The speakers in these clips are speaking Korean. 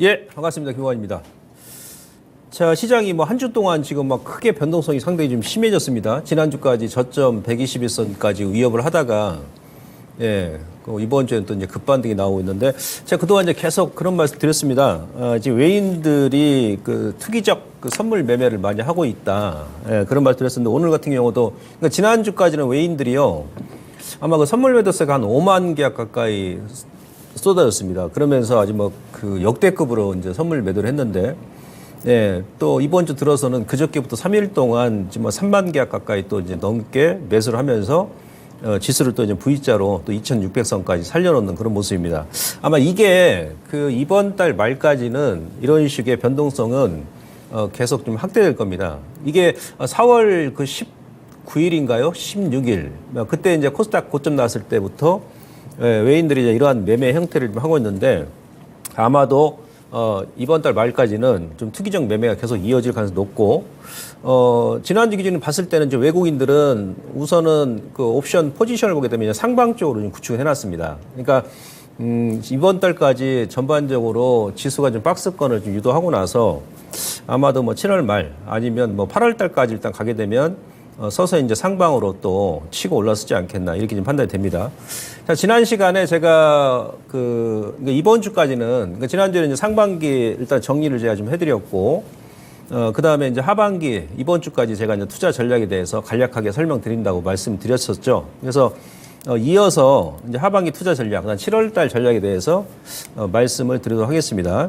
예, 반갑습니다. 김관입니다. 자, 시장이 뭐 한 주 동안 지금 막 크게 변동성이 상당히 좀 심해졌습니다. 지난주까지 저점 121선까지 위협을 하다가, 예, 이번 주에는 또 이제 급반등이 나오고 있는데, 제가 그동안 이제 계속 그런 말씀 드렸습니다. 지금 외인들이 그 투기적 그 선물 매매를 많이 하고 있다. 예, 그런 말씀 드렸었는데, 오늘 같은 경우도, 그러니까 지난주까지는 외인들이요, 아마 그 선물 매도세가 한 5만 계약 가까이 쏟아졌습니다. 그러면서 아주 뭐 그 역대급으로 이제 선물 매도를 했는데, 예, 또 이번 주 들어서는 그저께부터 3일 동안 지금 3만 계약 가까이 또 이제 넘게 매수를 하면서 지수를 또 이제 V자로 또 2,600선까지 살려놓는 그런 모습입니다. 아마 이게 그 이번 달 말까지는 이런 식의 변동성은 계속 좀 확대될 겁니다. 이게 4월 그 19일인가요? 16일. 그때 이제 코스닥 고점 나왔을 때부터 외인들이 이제 이러한 매매 형태를 좀 하고 있는데 아마도 이번 달 말까지는 좀 투기적 매매가 계속 이어질 가능성이 높고, 지난주 기준을 봤을 때는 이제 외국인들은 우선은 그 옵션 포지션을 보게 되면 상방 쪽으로 좀 구축을 해놨습니다. 그러니까, 이번 달까지 전반적으로 지수가 좀 박스권을 좀 유도하고 나서 아마도 뭐 7월 말 아니면 뭐 8월 달까지 일단 가게 되면 서서히 이제 상방으로 또 치고 올라서지 않겠나 이렇게 좀 판단이 됩니다. 자, 지난 시간에 제가 그러니까 이번 주까지는 그러니까 지난주에는 이제 상반기 일단 정리를 제가 좀 해드렸고, 그 다음에 이제 하반기 이번 주까지 제가 이제 투자 전략에 대해서 간략하게 설명드린다고 말씀드렸었죠. 그래서 이어서 이제 하반기 투자 전략, 7월 달 전략에 대해서 말씀을 드리도록 하겠습니다.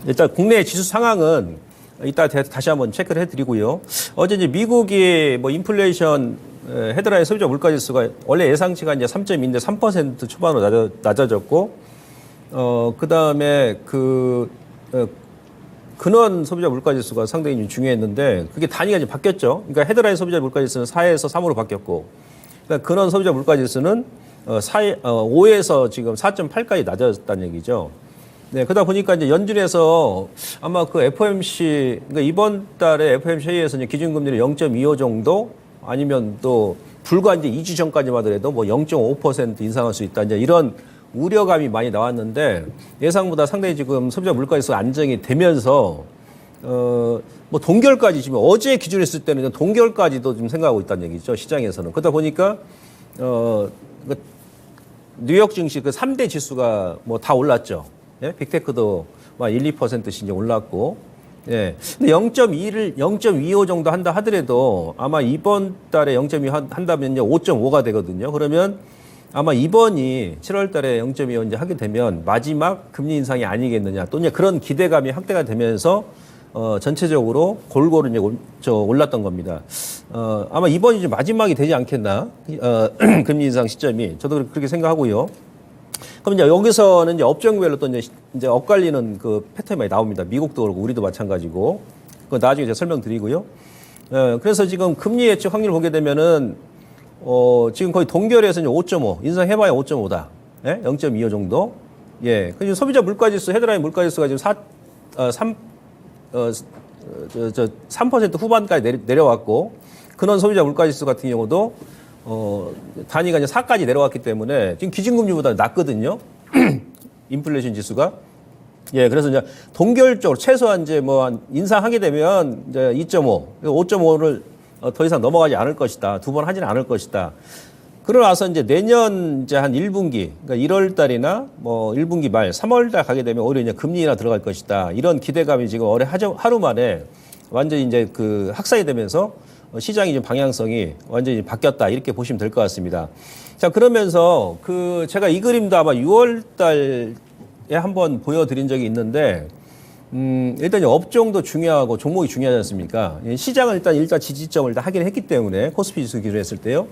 일단 국내 지수 상황은 이따 다시 한번 체크를 해드리고요. 어제 이제 미국이 뭐 인플레이션 헤드라인 소비자 물가지수가 원래 예상치가 이제 3.2인데 3% 초반으로 낮아졌고, 그 다음에 근원 소비자 물가지수가 상당히 중요했는데 그게 단위가 이제 바뀌었죠. 그러니까 헤드라인 소비자 물가지수는 4에서 3으로 바뀌었고, 그러니까 근원 소비자 물가지수는 5에서 지금 4.8까지 낮아졌다는 얘기죠. 네, 그러다 보니까 이제 연준에서 아마 그 FOMC, 그러니까 이번 달에 FOMC 회의에서 이제 기준금리를 0.25 정도 아니면 또 불과 이제 2주 전까지만 하더라도 뭐 0.5% 인상할 수 있다. 이제 이런 우려감이 많이 나왔는데 예상보다 상당히 지금 소비자 물가지수가 안정이 되면서 뭐 동결까지 지금 어제 기준으로 했을 때는 동결까지도 지금 생각하고 있다는 얘기죠. 시장에서는. 그러다 보니까 뉴욕 증시 그 3대 지수가 뭐 다 올랐죠. 예? 빅테크도 막 1, 2%씩 이제 올랐고, 예. 근데 0.25 정도 한다 하더라도 아마 이번 달에 0.2 한다면 이제 5.5가 되거든요. 그러면 아마 이번이 7월 달에 0.25 이제 하게 되면 마지막 금리 인상이 아니겠느냐. 또 이제 그런 기대감이 확대가 되면서 전체적으로 골고루 이제 올랐던 겁니다. 아마 이번이 이제 마지막이 되지 않겠나. 금리 인상 시점이. 저도 그렇게 생각하고요. 그럼 이제 여기서는 이제 업종별로 또 이제 엇갈리는 그 패턴이 많이 나옵니다. 미국도 그렇고 우리도 마찬가지고. 그건 나중에 제가 설명드리고요. 그래서 지금 금리 예측 확률을 보게 되면은 지금 거의 동결해서 이제 5.5 인상해봐야 5.5다. 예? 0.25 정도. 예. 그리고 소비자 물가지수 헤드라인 물가지수가 지금 3% 후반까지 내려왔고, 근원 소비자 물가지수 같은 경우도 단위가 이제 4까지 내려왔기 때문에 지금 기준금리보다 낮거든요. 인플레이션 지수가. 예, 그래서 이제 동결적으로 최소한 이제 뭐 인상하게 되면 이제 2.5, 5.5를 더 이상 넘어가지 않을 것이다. 두 번 하지는 않을 것이다. 그러고 나서 이제 내년 이제 한 1분기, 그러니까 1월 달이나 뭐 1분기 말, 3월 달 가게 되면 오히려 이제 금리 인하 들어갈 것이다. 이런 기대감이 지금 올해 하루 만에 완전히 이제 그 확산이 되면서 시장의 좀 방향성이 완전히 바뀌었다. 이렇게 보시면 될 것 같습니다. 자, 그러면서 제가 이 그림도 아마 6월 달에 한번 보여드린 적이 있는데, 일단 업종도 중요하고 종목이 중요하지 않습니까? 시장은 일단 지지점을 다 하긴 했기 때문에 코스피 지수 기준으로 했을 때요.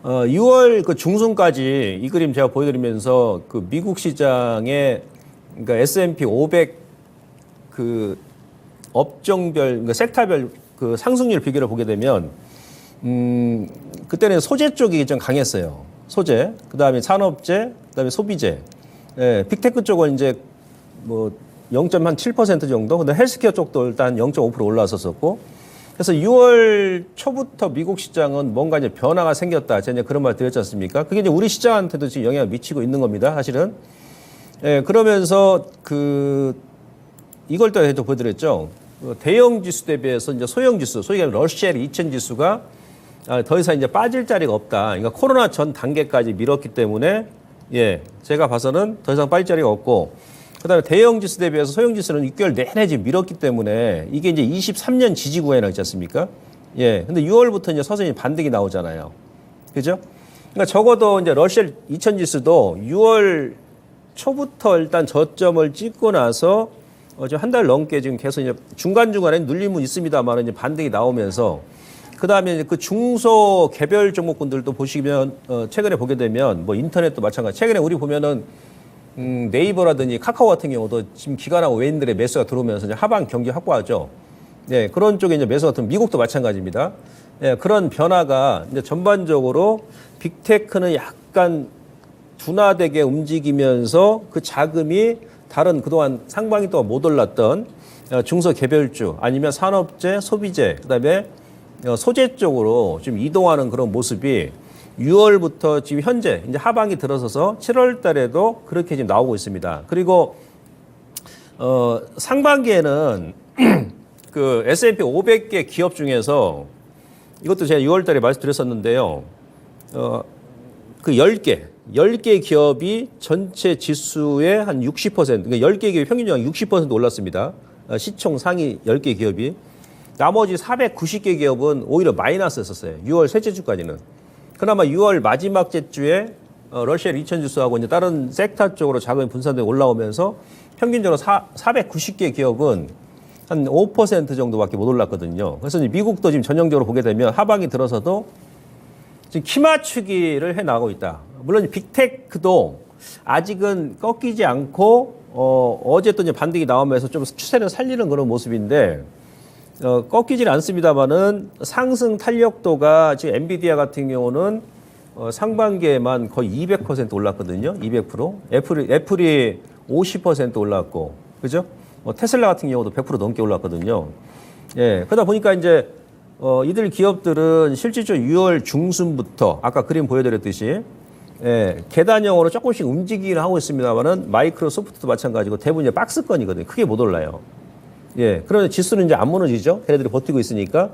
6월 그 중순까지 이 그림 제가 보여드리면서 그 미국 시장의 그러니까 S&P 500 그 업종별, 그러니까 섹터별 그 상승률 비교를 보게 되면, 그때는 소재 쪽이 좀 강했어요. 소재, 그 다음에 산업재, 그 다음에 소비재. 예, 빅테크 쪽은 이제 뭐 0.7% 정도, 근데 헬스케어 쪽도 일단 0.5% 올라섰었고, 그래서 6월 초부터 미국 시장은 뭔가 이제 변화가 생겼다. 제가 이제 그런 말 드렸지 않습니까? 그게 이제 우리 시장한테도 지금 영향을 미치고 있는 겁니다. 사실은. 예, 그러면서 이걸 또 해도 보여드렸죠. 대형 지수 대비해서 이제 소형 지수, 소위 말하는 러셀 2000 지수가 더 이상 이제 빠질 자리가 없다. 그러니까 코로나 전 단계까지 밀었기 때문에 예, 제가 봐서는 더 이상 빠질 자리가 없고, 그다음에 대형 지수 대비해서 소형 지수는 6개월 내내 지금 밀었기 때문에 이게 이제 23년 지지구간에 나있지 않습니까? 예, 근데 6월부터 이제 서서히 반등이 나오잖아요. 그죠? 그러니까 적어도 이제 러셀 2000 지수도 6월 초부터 일단 저점을 찍고 나서 지금 한 달 넘게 지금 계속 이제 중간중간에 눌림은 있습니다만 이제 반등이 나오면서, 그 다음에 그 중소 개별 종목군들도 보시면 최근에 보게 되면 뭐 인터넷도 마찬가지. 최근에 우리 보면은 네이버라든지 카카오 같은 경우도 지금 기관하고 외인들의 매수가 들어오면서 이제 하방 경기 확보하죠. 네, 그런 쪽에 이제 매수 같은 미국도 마찬가지입니다. 네, 그런 변화가 이제 전반적으로 빅테크는 약간 둔화되게 움직이면서 그 자금이 다른 그동안 상반기 동안 못 올랐던 중소 개별주 아니면 산업재, 소비재, 그다음에 소재 쪽으로 좀 이동하는 그런 모습이 6월부터 지금 현재 이제 하반기 들어서서 7월 달에도 그렇게 지금 나오고 있습니다. 그리고 상반기에는 그 S&P 500개 기업 중에서 이것도 제가 6월 달에 말씀드렸었는데요. 그 10개 기업이 전체 지수의 한 60%, 그러니까 10개 기업이 평균적으로 60% 올랐습니다. 시총 상위 10개 기업이. 나머지 490개 기업은 오히려 마이너스였었어요. 6월 셋째 주까지는. 그나마 6월 마지막 주에 러셀 2000 지수하고 이제 다른 섹터 쪽으로 자금이 분산돼 올라오면서 평균적으로 490개 기업은 한 5% 정도밖에 못 올랐거든요. 그래서 미국도 지금 전형적으로 보게 되면 하반기 들어서도 지금 키 맞추기를 해 나가고 있다. 물론 빅테크도 아직은 꺾이지 않고 어제 또 이제 반등이 나오면서 좀 추세를 살리는 그런 모습인데 꺾이지는 않습니다만은 상승 탄력도가 지금 엔비디아 같은 경우는 상반기에만 거의 200% 올랐거든요. 200%. 애플이 50% 올랐고, 그죠? 테슬라 같은 경우도 100% 넘게 올랐거든요. 예, 그러다 보니까 이제 이들 기업들은 실질적으로 6월 중순부터 아까 그림 보여드렸듯이 예, 계단형으로 조금씩 움직이긴 하고 있습니다만은 마이크로소프트도 마찬가지고 대부분 이제 박스권이거든요. 크게 못 올라요. 예, 그러면 지수는 이제 안 무너지죠. 걔네들이 버티고 있으니까.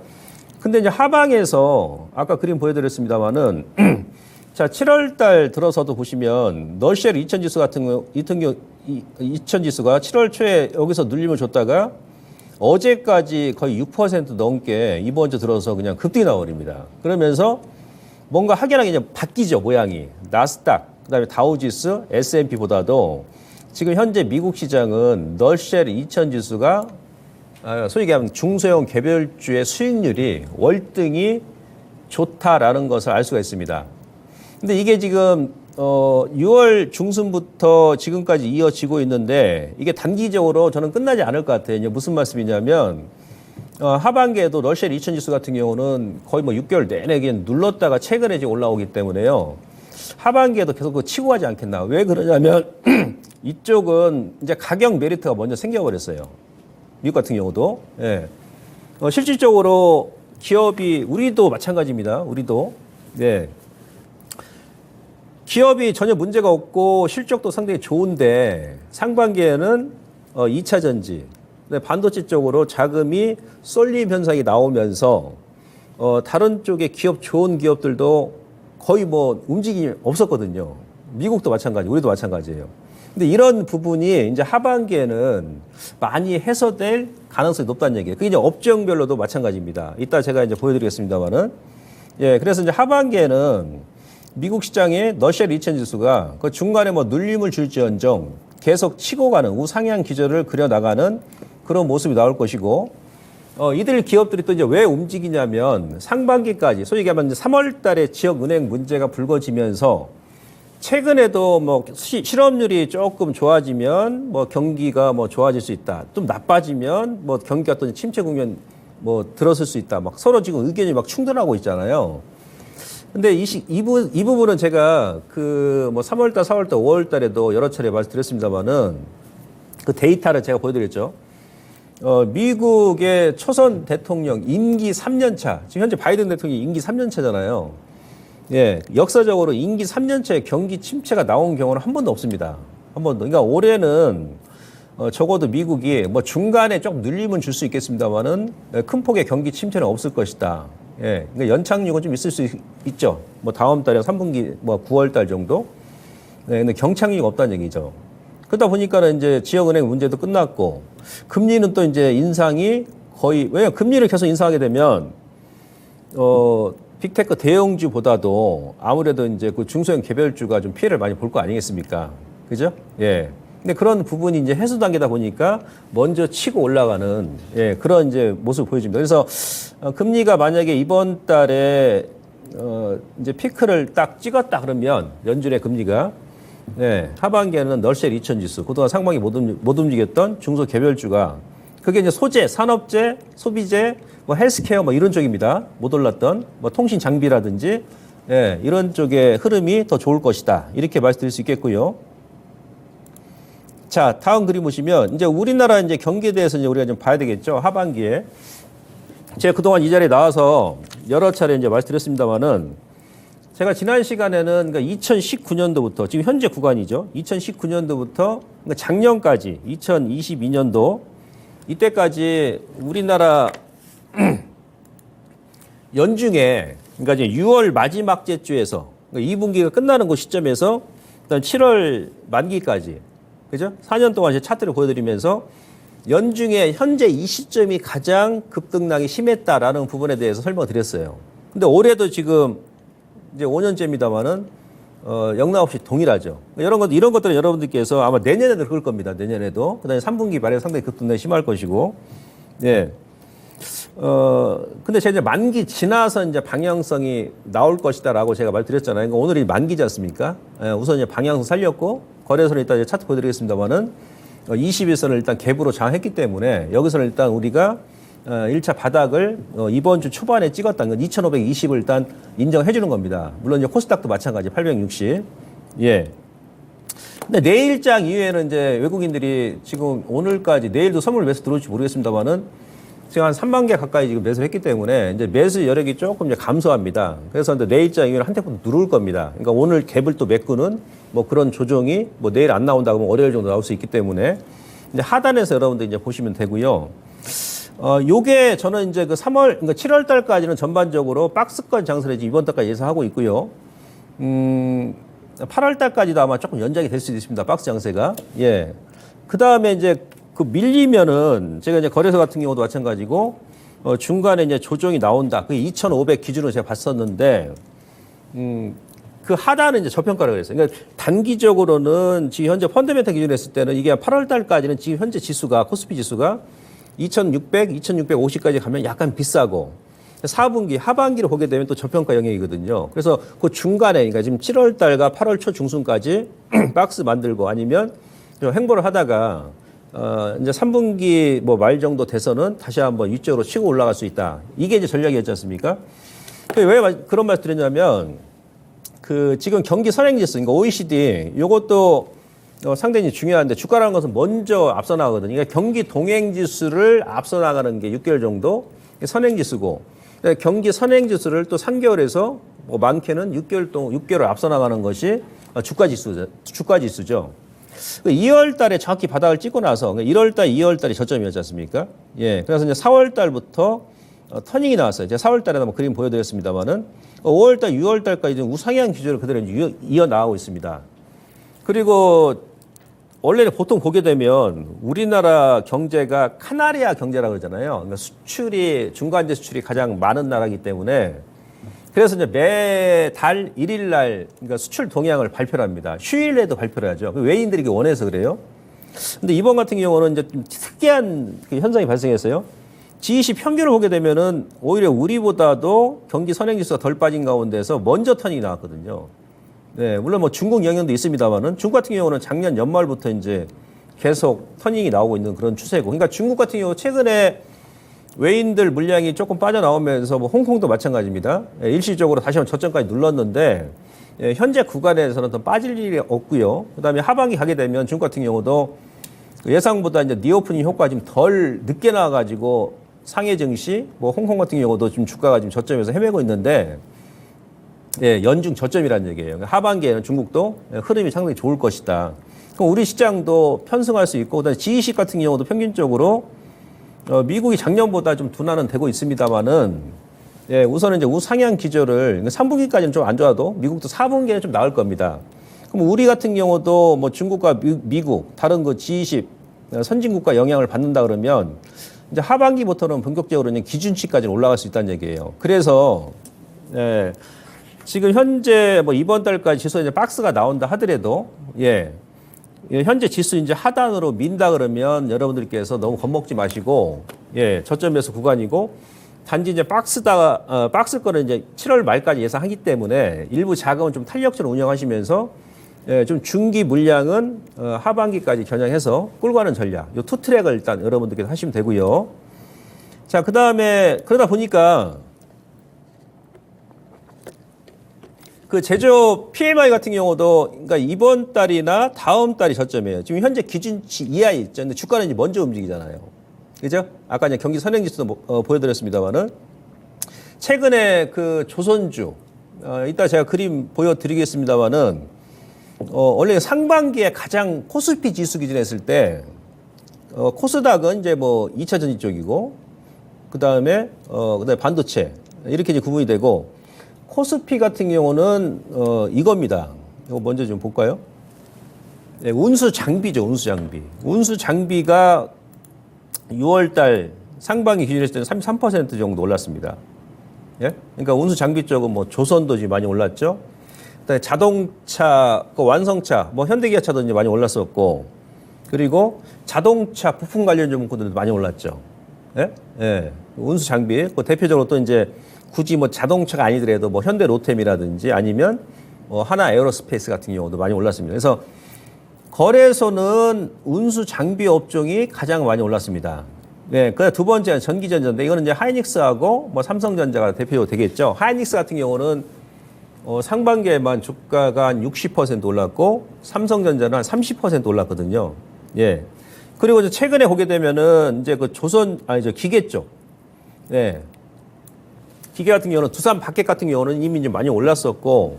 근데 이제 하방에서 아까 그림 보여드렸습니다만은 자, 7월 달 들어서도 보시면 러셀 2000 지수 같은 경우 2000 지수가 7월 초에 여기서 눌림을 줬다가 어제까지 거의 6% 넘게 이번 주 들어서 그냥 급등이 나와버립니다. 그러면서 뭔가 확연하게 이제 바뀌죠, 모양이. 나스닥, 그다음에 다우지수, S&P보다도 지금 현재 미국 시장은 러셀 2000 지수가 소위 얘기하면 중소형 개별주의 수익률이 월등히 좋다라는 것을 알 수가 있습니다. 근데 이게 지금 6월 중순부터 지금까지 이어지고 있는데 이게 단기적으로 저는 끝나지 않을 것 같아요. 이제 무슨 말씀이냐면 하반기에도 러셀 2000 지수 같은 경우는 거의 뭐 6개월 내내 그냥 눌렀다가 최근에 이제 올라오기 때문에요. 하반기에도 계속 그 치고 가지 않겠나. 왜 그러냐면 이쪽은 이제 가격 메리트가 먼저 생겨버렸어요. 미국 같은 경우도. 예. 실질적으로 기업이, 우리도 마찬가지입니다. 우리도. 네. 기업이 전혀 문제가 없고 실적도 상당히 좋은데 상반기에는 2차 전지, 반도체 쪽으로 자금이 쏠림 현상이 나오면서 다른 쪽에 기업 좋은 기업들도 거의 뭐 움직임이 없었거든요. 미국도 마찬가지, 우리도 마찬가지예요. 근데 이런 부분이 이제 하반기에는 많이 해소될 가능성이 높다는 얘기예요. 그게 이제 업종별로도 마찬가지입니다. 이따 제가 이제 보여드리겠습니다만은. 예, 그래서 이제 하반기에는 미국 시장의 러셀 2000 지수가 그 중간에 뭐 눌림을 줄지언정 계속 치고 가는 우상향 기조를 그려나가는 그런 모습이 나올 것이고, 이들 기업들이 또 이제 왜 움직이냐면 상반기까지 소위 얘기하면 이제 3월 달에 지역은행 문제가 불거지면서 최근에도 뭐 실업률이 조금 좋아지면 뭐 경기가 뭐 좋아질 수 있다. 좀 나빠지면 뭐 경기가 또 침체 국면 뭐 들었을 수 있다. 막 서로 지금 의견이 막 충돌하고 있잖아요. 근데 이 부분은 제가 그 뭐 3월달, 4월달, 5월달에도 여러 차례 말씀드렸습니다만은 그 데이터를 제가 보여드렸죠. 미국의 초선 대통령 임기 3년 차, 지금 현재 바이든 대통령이 임기 3년 차잖아요. 예, 역사적으로 임기 3년 차에 경기 침체가 나온 경우는 한 번도 없습니다. 한 번 더. 그러니까 올해는 적어도 미국이 뭐 중간에 조금 늘림은 줄 수 있겠습니다만은 큰 폭의 경기 침체는 없을 것이다. 예, 그러니까 연착륙은 좀 있을 수 있죠. 뭐 다음 달에 3분기 뭐 9월 달 정도. 네, 근데 경착륙이 없다는 얘기죠. 그러다 보니까는 이제 지역은행 문제도 끝났고 금리는 또 이제 인상이 거의 왜냐면 금리를 계속 인상하게 되면 빅테크 대형주보다도 아무래도 이제 그 중소형 개별주가 좀 피해를 많이 볼 거 아니겠습니까? 그죠? 예. 근데 그런 부분이 이제 해소 단계다 보니까 먼저 치고 올라가는 예, 그런 이제 모습을 보여줍니다. 그래서 금리가 만약에 이번 달에 이제 피크를 딱 찍었다 그러면 연준의 금리가 예, 하반기에는 널셀 2000 지수, 그동안 상반기 못 움직였던 중소 개별주가 그게 이제 소재, 산업재, 소비재, 뭐 헬스케어 뭐 이런 쪽입니다. 못 올랐던 뭐 통신 장비라든지 예, 이런 쪽의 흐름이 더 좋을 것이다. 이렇게 말씀드릴 수 있겠고요. 자, 다음 그림 보시면 이제 우리나라 이제 경기에 대해서 이제 우리가 좀 봐야 되겠죠. 하반기에 제가 그동안 이 자리에 나와서 여러 차례 이제 말씀드렸습니다만은 제가 지난 시간에는 그러니까 2019년도부터 지금 현재 구간이죠. 2019년도부터 그러니까 작년까지 2022년도 이때까지 우리나라 연중에 그러니까 이제 6월 마지막 주에서 그러니까 2분기가 끝나는 그 시점에서 일단 7월 만기까지 그죠? 4년 동안 제 차트를 보여드리면서 연중에 현재 이 시점이 가장 급등락이 심했다라는 부분에 대해서 설명을 드렸어요. 근데 올해도 지금 이제 5년째입니다만은 영락없이 동일하죠. 이런 것들은 여러분들께서 아마 내년에도 그럴 겁니다. 내년에도. 그다음에 3분기 말에 상당히 급등락이 심할 것이고. 예. 근데 제가 이제 만기 지나서 이제 방향성이 나올 것이다라고 제가 말드렸잖아요. 그러니까 오늘이 만기지 않습니까? 예, 우선 이제 방향성 살렸고 거래소는 일단 이제 차트 보여드리겠습니다만은 21선을 일단 갭으로 장했기 때문에 여기서는 일단 우리가 1차 바닥을 이번 주 초반에 찍었다는 건 2,520을 일단 인정해 주는 겁니다. 물론 이제 코스닥도 마찬가지 860. 예. 근데 내일장 이후에는 이제 외국인들이 지금 오늘까지 내일도 선물 매수 들어올지 모르겠습니다만은 지금 한 3만 개 가까이 지금 매수를 했기 때문에 이제 매수 여력이 조금 이제 감소합니다. 그래서 이제 내일장 이후에는 한테부터 누를 겁니다. 그러니까 오늘 갭을 또 메꾸는 뭐 그런 조정이 뭐 내일 안 나온다고 하면 월요일 정도 나올 수 있기 때문에 이제 하단에서 여러분들 이제 보시면 되고요. 요게 저는 이제 그 3월, 그러니까 7월 달까지는 전반적으로 박스권 장세를 이번 달까지 예상하고 있고요. 8월 달까지도 아마 조금 연장이 될 수도 있습니다. 박스 장세가. 예. 그 다음에 이제 그 밀리면은 제가 이제 거래소 같은 경우도 마찬가지고 중간에 이제 조정이 나온다. 그게 2,500 기준으로 제가 봤었는데, 그 하단은 이제 저평가라고 했어요. 그러니까 단기적으로는 지금 현재 펀드멘탈 기준으로 했을 때는 이게 8월 달까지는 지금 현재 지수가, 코스피 지수가 2,600, 2,650까지 가면 약간 비싸고 4분기, 하반기를 보게 되면 또 저평가 영역이거든요. 그래서 그 중간에, 그러니까 지금 7월 달과 8월 초 중순까지 박스 만들고 아니면 좀 행보를 하다가 이제 3분기 뭐 말 정도 돼서는 다시 한번 위쪽으로 치고 올라갈 수 있다. 이게 이제 전략이었지 않습니까? 왜 그런 말씀 드렸냐면 그 지금 경기 선행지수, 그러니까 OECD 요것도 상당히 중요한데 주가라는 것은 먼저 앞서 나가거든요. 그러니까 경기 동행지수를 앞서 나가는 게 6개월 정도 선행지수고 경기 선행지수를 또 3개월에서 뭐 많게는 6개월 앞서 나가는 것이 주가지수죠. 2월 달에 정확히 바닥을 찍고 나서 1월 달, 2월 달이 저점이었지 않습니까? 예. 그래서 이제 4월 달부터 터닝이 나왔어요. 제가 4월 달에 한번 그림 보여드렸습니다만은 5월 달, 6월 달까지 우상향 기조를 그대로 이어 나가고 있습니다. 그리고 원래는 보통 보게 되면 우리나라 경제가 카나리아 경제라고 그러잖아요. 그러니까 수출이, 중간재 수출이 가장 많은 나라이기 때문에 그래서 이제 매달 1일 날 그러니까 수출 동향을 발표를 합니다. 휴일에도 발표를 하죠. 외인들이 원해서 그래요. 근데 이번 같은 경우는 이제 좀 특이한 그 현상이 발생했어요. G20 평균을 보게 되면은 오히려 우리보다도 경기 선행지수가 덜 빠진 가운데서 먼저 터닝이 나왔거든요. 네, 물론 뭐 중국 영향도 있습니다만은 중국 같은 경우는 작년 연말부터 이제 계속 터닝이 나오고 있는 그런 추세고. 그러니까 중국 같은 경우 최근에 외인들 물량이 조금 빠져나오면서 뭐 홍콩도 마찬가지입니다. 예, 일시적으로 다시 한번 저점까지 눌렀는데 예, 현재 구간에서는 더 빠질 일이 없고요. 그다음에 하반기 가게 되면 중국 같은 경우도 예상보다 이제 리오프닝 효과가 좀 덜 늦게 나와가지고 상해 증시, 뭐 홍콩 같은 경우도 지금 주가가 지금 저점에서 헤매고 있는데 예, 연중 저점이라는 얘기예요. 하반기에는 중국도 흐름이 상당히 좋을 것이다. 그럼 우리 시장도 편승할 수 있고, 그다음에 G식 같은 경우도 평균적으로 미국이 작년보다 좀 둔화는 되고 있습니다만은, 예, 우선은 이제 우상향 기조를 3분기까지는 좀 안 좋아도 미국도 4분기에는 좀 나을 겁니다. 그럼 우리 같은 경우도 뭐 중국과 미국, 다른 그 G20 선진국가 영향을 받는다 그러면 이제 하반기부터는 본격적으로 기준치까지 올라갈 수 있다는 얘기예요. 그래서 예, 지금 현재 뭐 이번 달까지 지수 이제 박스가 나온다 하더라도 예, 현재 지수 이제 하단으로 민다 그러면 여러분들께서 너무 겁먹지 마시고 예, 저점 매수 구간이고 단지 이제 박스 거는 이제 7월 말까지 예상하기 때문에 일부 자금은 좀 탄력적으로 운영하시면서 예, 좀 중기 물량은 하반기까지 겨냥해서 끌고 가는 전략. 요 투 트랙을 일단 여러분들께서 하시면 되고요. 자, 그다음에 그러다 보니까 그 제조업 PMI 같은 경우도 그러니까 이번 달이나 다음 달이 저점이에요. 지금 현재 기준치 이하에 있죠. 근데 주가는 이제 먼저 움직이잖아요. 그죠? 아까 이제 경기 선행지수도 보여드렸습니다만은 최근에 그 조선주 이따 제가 그림 보여드리겠습니다만은 원래 상반기에 가장 코스피 지수 기준 했을 때 코스닥은 이제 뭐 2차 전지 쪽이고 그다음에 반도체 이렇게 이제 구분이 되고 코스피 같은 경우는 이겁니다. 이거 먼저 좀 볼까요? 네, 운수 장비죠, 운수 장비. 운수 장비가 6월 달 상반기 기준 했을 때는 33% 정도 올랐습니다. 예? 그러니까 운수 장비 쪽은 뭐 조선도 지금 많이 올랐죠. 그다음에 자동차, 완성차, 뭐 현대기아차도 이제 많이 올랐었고, 그리고 자동차 부품 관련 종목들도 많이 올랐죠. 예? 예. 운수 장비, 그 대표적으로 또 이제 굳이 뭐 자동차가 아니더라도 뭐 현대 로템이라든지 아니면 하나 에어로스페이스 같은 경우도 많이 올랐습니다. 그래서 거래소는 운수 장비 업종이 가장 많이 올랐습니다. 네, 그 두 번째는 전기전자인데 이거는 이제 하이닉스하고 뭐 삼성전자가 대표적으로 되겠죠. 하이닉스 같은 경우는 상반기에만 주가가 한 60% 올랐고 삼성전자는 한 30% 올랐거든요. 예. 그리고 이제 최근에 보게 되면은 이제 그 기계 쪽. 예. 기계 같은 경우는 두산 박객 같은 경우는 이미 이제 많이 올랐었고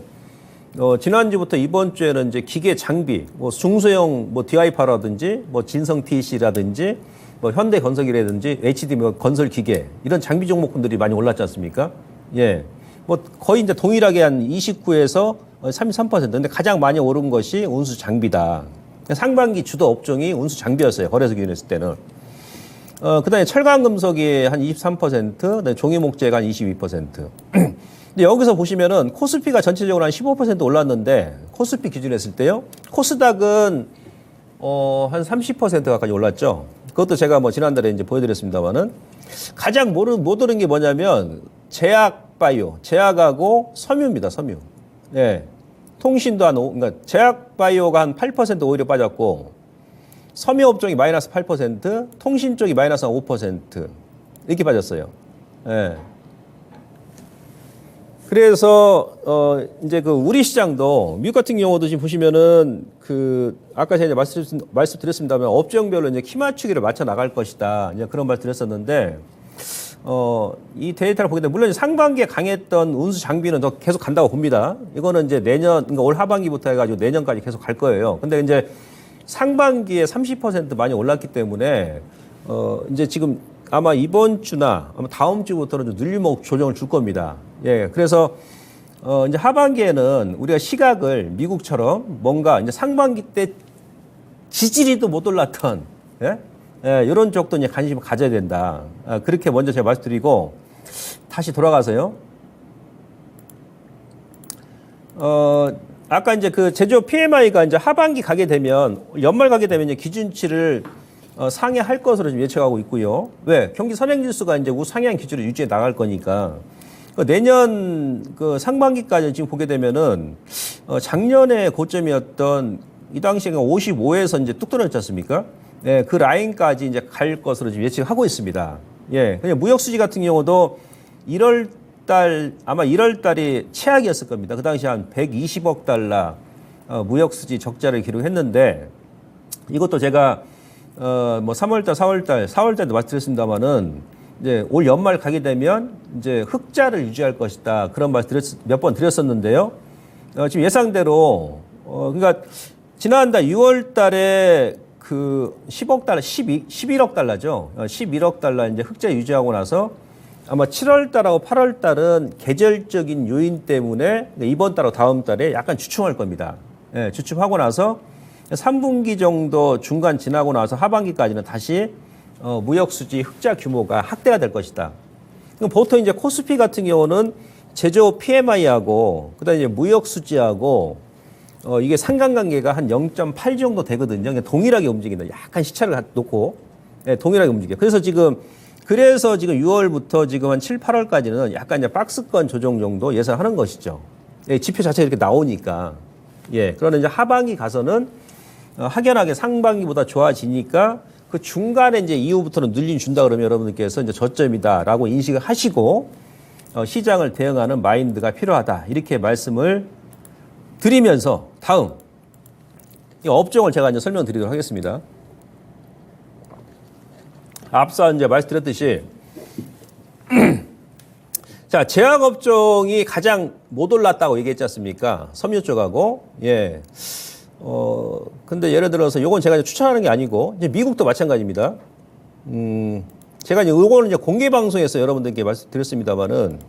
지난주부터 이번 주에는 이제 기계 장비, 뭐 중소형 뭐 디와이파라든지 뭐 진성 TC라든지 뭐 현대건설이라든지 HD 뭐 건설 기계 이런 장비 종목군들이 많이 올랐지 않습니까? 예. 뭐 거의 이제 동일하게 한 29에서 33%. 근데 가장 많이 오른 것이 운수 장비다. 상반기 주도 업종이 운수 장비였어요. 거래소 기준으로 했을 때는. 그다음에 철강 금속이 한 23%, 그다음에 종이 목재가 한 22%. 근데 여기서 보시면은 코스피가 전체적으로 한 15% 올랐는데 코스피 기준으로 했을 때요. 코스닥은 한 30% 가까이 올랐죠. 그것도 제가 뭐 지난달에 이제 보여드렸습니다만은 가장 못 오른 게 뭐냐면 제약하고 섬유입니다. 섬유. 예. 통신도 그러니까 제약바이오가 한 8% 오히려 빠졌고 섬유 업종이 마이너스 8%, 통신 쪽이 마이너스 5% 이렇게 빠졌어요. 예. 그래서 이제 그 우리 시장도 미국 같은 경우도 지금 보시면은 그 아까 제가 말씀드렸습니다만 업종별로 이제 키 맞추기를 맞춰 나갈 것이다. 이제 그런 말 드렸었는데 이 데이터를 보게 되면 물론 상반기에 강했던 운수 장비는 더 계속 간다고 봅니다. 이거는 이제 그러니까 올 하반기부터 해가지고 내년까지 계속 갈 거예요. 근데 이제 상반기에 30% 많이 올랐기 때문에 이제 지금 아마 이번 주나 아마 다음 주부터는 좀 늘림목 조정을 줄 겁니다. 예, 그래서 이제 하반기에는 우리가 시각을 미국처럼 뭔가 이제 상반기 때 지지리도 못 올랐던 예? 예, 이런 쪽도 이제 관심을 가져야 된다. 그렇게 먼저 제가 말씀드리고 다시 돌아가서요. 아까 이제 그 제조업 PMI가 이제 하반기 가게 되면 연말 가게 되면 이제 기준치를 상회할 것으로 지금 예측하고 있고요. 왜? 경기 선행지수가 이제 우상향 기준을 유지해 나갈 거니까 내년 그 상반기까지 지금 보게 되면은 작년에 고점이었던 이 당시에 55에서 이제 뚝 떨어졌지 않습니까? 예, 그 라인까지 이제 갈 것으로 지금 예측하고 있습니다. 예, 그냥 무역 수지 같은 경우도 1월 달이 최악이었을 겁니다. 그 당시 한 120억 달러 무역 수지 적자를 기록했는데 이것도 제가 뭐 3월 달, 4월 달도 말씀드렸습니다만은 이제 올 연말 가게 되면 이제 흑자를 유지할 것이다. 그런 말씀 몇 번 드렸었는데요. 지금 예상대로 그러니까 지난달 6월 달에 그 10억 달러, 11억 달러죠. 11억 달러 이제 흑자 유지하고 나서 아마 7월 달하고 8월 달은 계절적인 요인 때문에 이번 달하고 다음 달에 약간 주춤할 겁니다. 예, 주춤하고 나서 3분기 정도 중간 지나고 나서 하반기까지는 다시 무역 수지 흑자 규모가 확대가 될 것이다. 그럼 보통 이제 코스피 같은 경우는 제조업 PMI하고 그다음에 이제 무역 수지하고 이게 상관관계가 한 0.8 정도 되거든요. 그러니까 동일하게 움직인다. 약간 시차를 놓고 동일하게 움직여. 그래서 지금 6월부터 지금 한 7, 8월까지는 약간 이제 박스권 조정 정도 예상하는 것이죠. 예, 지표 자체가 이렇게 나오니까. 예, 그러나 이제 하반기 가서는 확연하게 상반기보다 좋아지니까 그 중간에 이제 이후부터는 눌림 준다 그러면 여러분들께서 이제 저점이다라고 인식을 하시고 시장을 대응하는 마인드가 필요하다. 이렇게 말씀을 드리면서 다음 이 업종을 제가 이제 설명드리도록 하겠습니다. 앞서 이제 말씀드렸듯이 자, 제약업종이 가장 못 올랐다고 얘기했지 않습니까? 섬유 쪽하고. 예. 근데 예를 들어서 요건 제가 이제 추천하는 게 아니고 이제 미국도 마찬가지입니다. 제가 이제 요거는 이제 공개 방송에서 여러분들께 말씀드렸습니다만은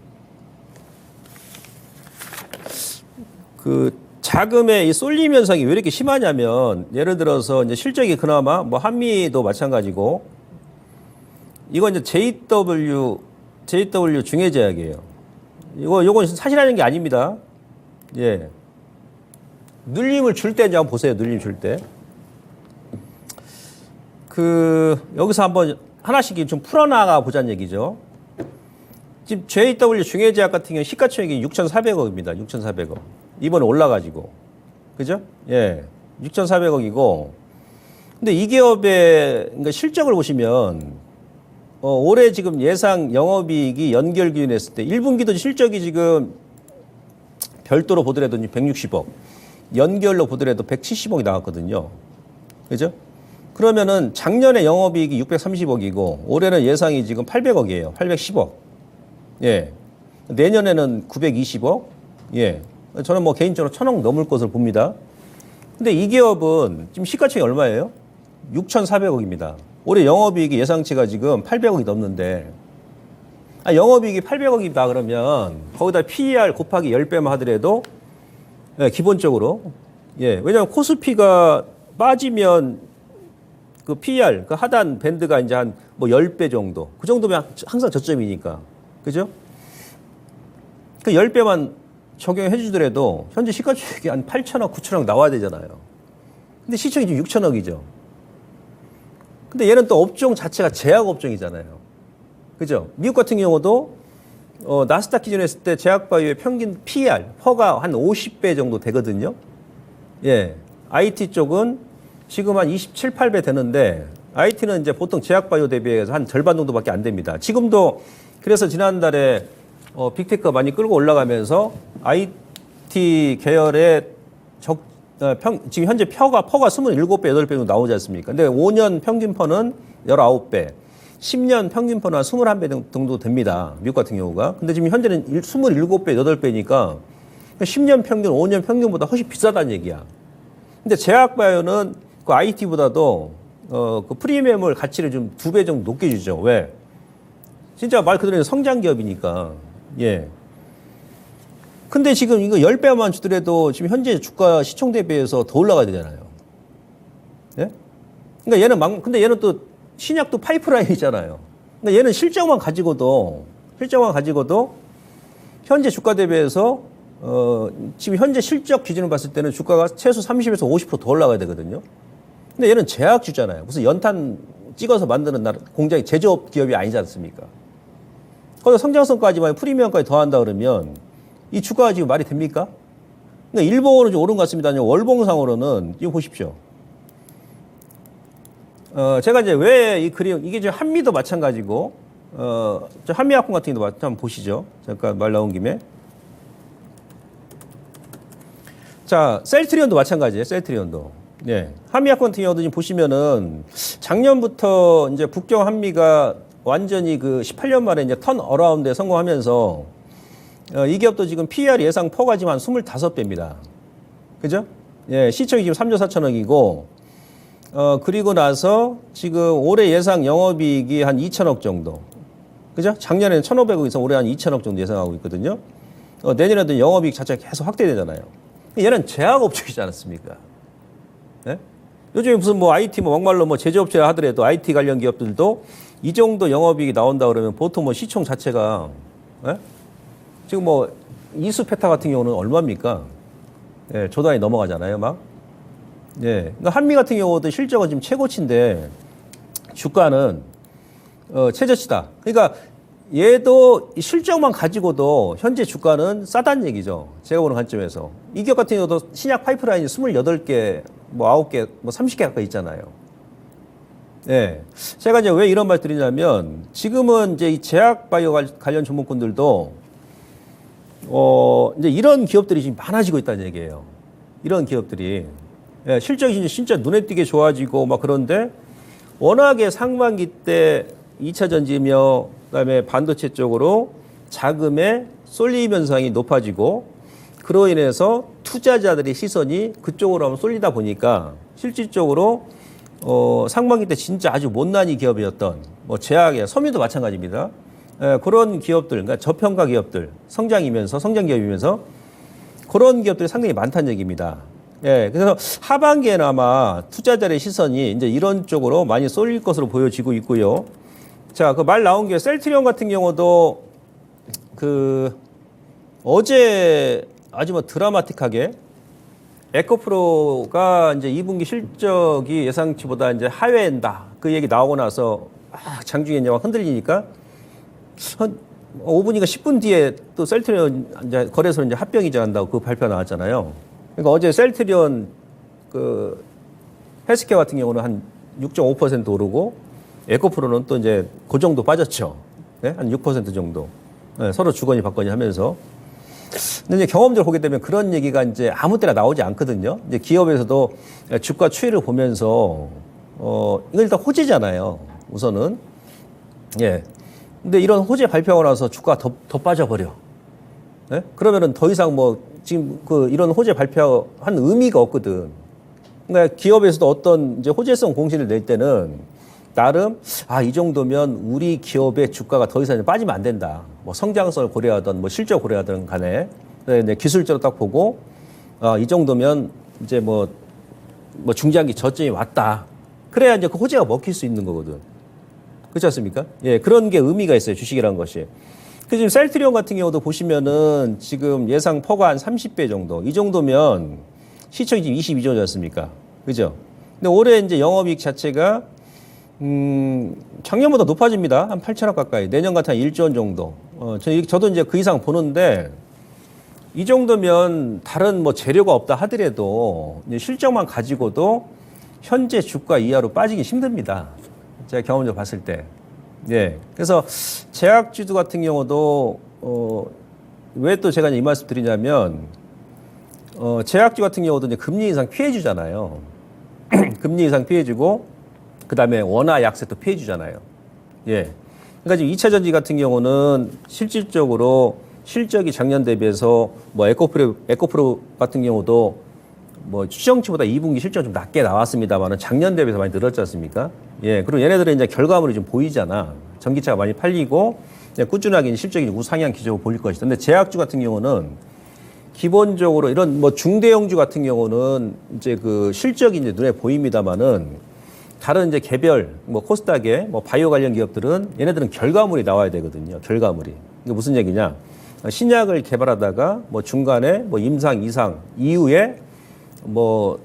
그 자금의 이 쏠림 현상이 왜 이렇게 심하냐면 예를 들어서 이제 실적이 그나마 뭐 한미도 마찬가지고 이건 이제 JW 중해제약이에요. 요건 사실하는 게 아닙니다. 예. 눌림을 줄 때 이제 한번 보세요. 눌림 줄 때. 여기서 한번 하나씩 좀 풀어나가 보자는 얘기죠. 지금 JW 중해제약 같은 경우 시가총액이 6,400억입니다. 6,400억. 이번에 올라가지고. 그죠? 예. 6,400억이고. 근데 이 기업의 그러니까 실적을 보시면 올해 지금 예상 영업이익이 연결 기준했을 때 1분기도 실적이 지금 별도로 보더라도 160억, 연결로 보더라도 170억이 나왔거든요. 그죠? 그러면은 작년에 영업이익이 630억이고 올해는 예상이 지금 800억이에요. 810억. 예. 내년에는 920억. 예. 저는 뭐 개인적으로 1,000억 넘을 것을 봅니다. 근데 이 기업은 지금 시가총이 얼마예요? 6,400억입니다. 올해 영업이익이 예상치가 지금 800억이 넘는데 영업이익이 800억이다 그러면 거기다 PER 곱하기 10배만 하더라도 예, 기본적으로 예, 왜냐하면 코스피가 빠지면 그 PER 그 하단 밴드가 이제 한 뭐 10배 정도 그 정도면 항상 저점이니까 그죠? 그 10배만 적용해 주더라도 현재 시가총액이 한 8천억, 9천억 나와야 되잖아요. 근데 시총이 지금 6천억이죠. 근데 얘는 또 업종 자체가 제약업종이잖아요. 그죠? 미국 같은 경우도 나스닥 기준으로 했을 때 제약바이오의 평균 PER, 퍼가 한 50배 정도 되거든요. 예. IT 쪽은 지금 한 27, 8배 되는데 IT는 이제 보통 제약바이오 대비해서 한 절반 정도밖에 안 됩니다. 지금도 그래서 지난달에 빅테크가 많이 끌고 올라가면서 IT 계열의 지금 현재 퍼가 27배, 8배 정도 나오지 않습니까? 근데 5년 평균 퍼는 19배, 10년 평균 퍼는 한 21배 정도 됩니다. 미국 같은 경우가. 근데 지금 현재는 27배, 8배니까 10년 평균, 5년 평균보다 훨씬 비싸다는 얘기야. 근데 제약바이오는 그 IT보다도 그 프리미엄을 가치를 좀 2배 정도 높게 주죠. 왜? 진짜 말 그대로 성장 기업이니까. 예. 근데 지금 이거 10배만 주더라도 지금 현재 주가 시총 대비해서 더 올라가야 되잖아요. 예? 그러니까 근데 얘는 또 신약도 파이프라인이잖아요. 그러니까 얘는 실적만 가지고도 현재 주가 대비해서 지금 현재 실적 기준으로 봤을 때는 주가가 최소 30에서 50%더 올라가야 되거든요. 근데 얘는 제약주잖아요. 무슨 연탄 찍어서 만드는 공장이 제조업 기업이 아니지 않습니까? 거기서 성장성까지만 프리미엄까지 더한다 그러면 이 주가가 지금 말이 됩니까? 그러니까 일본은 좀 오른 것 같습니다. 월봉상으로는 이거 보십시오. 제가 이제 왜 이 그림 이게 지금 한미도 마찬가지고 저 한미약품 같은 경우도 한번 보시죠. 잠깐 말 나온 김에. 자, 셀트리온도 마찬가지예요. 셀트리온도. 네. 한미약품 같은 경우도 지금 보시면은 작년부터 이제 북경 한미가 완전히 그 18년 만에 이제 턴 어라운드에 성공하면서 이 기업도 지금 PER 예상 퍼가 지금 한 25배입니다. 그죠? 예, 시총이 지금 3조 4천억이고, 그리고 나서 지금 올해 예상 영업이익이 한 2천억 정도. 그죠? 작년에는 1,500억에서 올해 한 2천억 정도 예상하고 있거든요. 내년에도 영업이익 자체가 계속 확대되잖아요. 얘는 제약업종이지 않습니까? 예? 요즘에 무슨 뭐 IT 뭐 막말로 뭐 제조업체 하더라도 IT 관련 기업들도 이 정도 영업이익이 나온다 그러면 보통 뭐 시총 자체가, 예? 지금 뭐 이수페타 같은 경우는 얼마입니까? 예, 조 단위 넘어가잖아요, 막. 예. 그러니까 한미 같은 경우도 실적은 지금 최고치인데 주가는 최저치다. 그러니까 얘도 실적만 가지고도 현재 주가는 싸다는 얘기죠. 제가 보는 관점에서. 이 기업 같은 경우도 신약 파이프라인이 28개, 뭐 9개, 뭐 30개 가까이 있잖아요. 예. 제가 이제 왜 이런 말 드리냐면 지금은 이제 이 제약 바이오 관련 종목군들도 이제 이런 기업들이 지금 많아지고 있다는 얘기예요. 이런 기업들이. 예, 실적이 진짜 눈에 띄게 좋아지고 막 그런데 워낙에 상반기 때 2차 전지며 그다음에 반도체 쪽으로 자금의 쏠림 현상이 높아지고 그로 인해서 투자자들의 시선이 그쪽으로 한번 쏠리다 보니까 실질적으로 상반기 때 진짜 아주 못난이 기업이었던 뭐 제약의 섬유도 마찬가지입니다. 예, 그런 기업들, 그러니까 저평가 기업들, 성장 기업이면서 그런 기업들이 상당히 많다는 얘기입니다. 예, 그래서 하반기에는 아마 투자자의 시선이 이제 이런 쪽으로 많이 쏠릴 것으로 보여지고 있고요. 자, 그 말 나온 게 셀트리온 같은 경우도 어제 아주 뭐 드라마틱하게 에코프로가 이제 2분기 실적이 예상치보다 이제 하회한다. 그 얘기 나오고 나서 장중에 이제 막 흔들리니까 한 5분인가 10분 뒤에 또 셀트리온 이제 거래소 이제 합병 이전한다고 그 발표 나왔잖아요. 그러니까 어제 셀트리온 그 헬스케어 같은 경우는 한 6.5% 오르고 에코프로는 또 이제 그 정도 빠졌죠. 네? 한 6% 정도. 네, 서로 주거니 받거니 하면서. 근데 이제 경험적으로 보게 되면 그런 얘기가 이제 아무 때나 나오지 않거든요. 이제 기업에서도 주가 추이를 보면서 이건 일단 호재잖아요. 우선은. 예. 근데 이런 호재 발표하고 나서 주가가 더 빠져버려. 네? 그러면은 더 이상 뭐 지금 이런 호재 발표한 의미가 없거든. 그러니까 기업에서도 어떤 이제 호재성 공시를 낼 때는 나름 이 정도면 우리 기업의 주가가 더 이상 빠지면 안 된다. 뭐 성장성을 고려하든 뭐 실적 고려하든 간에 기술적으로 딱 보고 이 정도면 이제 뭐 중장기 저점이 왔다. 그래야 이제 그 호재가 먹힐 수 있는 거거든. 그렇지 않습니까? 예, 그런 게 의미가 있어요. 주식이라는 것이. 그 지금 셀트리온 같은 경우도 보시면은 지금 예상 퍼가 한 30배 정도. 이 정도면 시총이 지금 22조지 않습니까? 그죠? 근데 올해 이제 영업이익 자체가 작년보다 높아집니다. 한 8천억 가까이. 내년 같은 한 1조 원 정도. 저도 이제 그 이상 보는데 이 정도면 다른 뭐 재료가 없다 하더라도 실적만 가지고도 현재 주가 이하로 빠지기 힘듭니다. 제가 경험적으로 봤을 때. 예. 그래서 제약주도 같은 경우도 왜 또 제가 이 말씀 드리냐면 제약주 같은 경우도 이제 금리 인상 피해주잖아요. 금리 인상 피해주고 그다음에 원화 약세 또 피해주잖아요. 예. 그러니까 지금 2차 전지 같은 경우는 실질적으로 실적이 작년 대비해서 뭐 에코프로 같은 경우도 뭐 추정치보다 2분기 실적 좀 낮게 나왔습니다만은 작년 대비해서 많이 늘었지 않습니까? 예. 그리고 얘네들은 이제 결과물이 좀 보이잖아. 전기차가 많이 팔리고 꾸준하게 실적이 우상향 기조로 보일 것이다. 근데 제약주 같은 경우는 기본적으로 이런 뭐 중대형주 같은 경우는 이제 그 실적이 이제 눈에 보입니다만은 다른 이제 개별 뭐 코스닥의 뭐 바이오 관련 기업들은 얘네들은 결과물이 나와야 되거든요. 결과물이. 이게 무슨 얘기냐? 신약을 개발하다가 뭐 중간에 뭐 임상 이상 이후에 뭐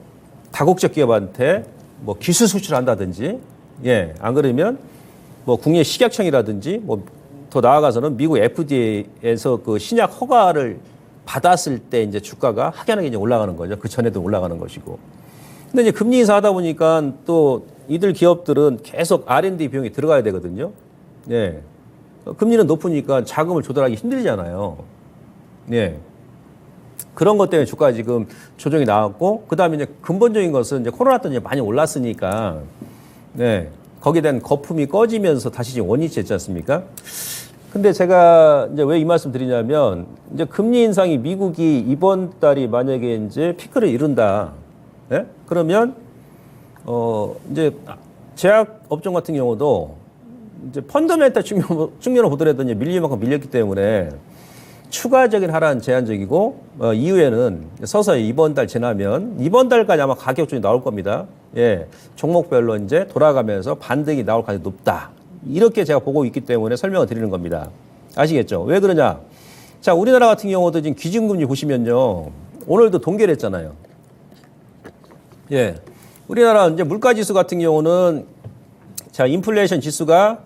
다국적 기업한테 뭐 기술 수출한다든지 예, 안 그러면 뭐 국내 식약청이라든지 뭐 더 나아가서는 미국 FDA에서 그 신약 허가를 받았을 때 이제 주가가 확연하게 이제 올라가는 거죠. 그 전에도 올라가는 것이고. 근데 이제 금리 인상하다 보니까 또 이들 기업들은 계속 R&D 비용이 들어가야 되거든요. 예. 금리는 높으니까 자금을 조달하기 힘들잖아요. 예. 그런 것 때문에 주가가 지금 조정이 나왔고, 그 다음에 이제 근본적인 것은 이제 코로나 때 이제 많이 올랐으니까, 네. 거기에 대한 거품이 꺼지면서 다시 지금 원위치 했지 않습니까? 근데 제가 이제 왜 이 말씀 드리냐면, 이제 금리 인상이 미국이 이번 달이 만약에 이제 피크를 이룬다. 예? 그러면 이제 제약 업종 같은 경우도 이제 펀더멘탈 측면으로 보더라도 이제 밀릴 만큼 밀렸기 때문에 추가적인 하락은 제한적이고 이후에는 서서히 이번 달 지나면 이번 달까지 아마 가격 조정이 나올 겁니다. 예, 종목별로 이제 돌아가면서 반등이 나올 가능성이 높다. 이렇게 제가 보고 있기 때문에 설명을 드리는 겁니다. 아시겠죠? 왜 그러냐? 자, 우리나라 같은 경우도 지금 기준금리 보시면요, 오늘도 동결 했잖아요. 예, 우리나라 이제 물가지수 같은 경우는 자, 인플레이션 지수가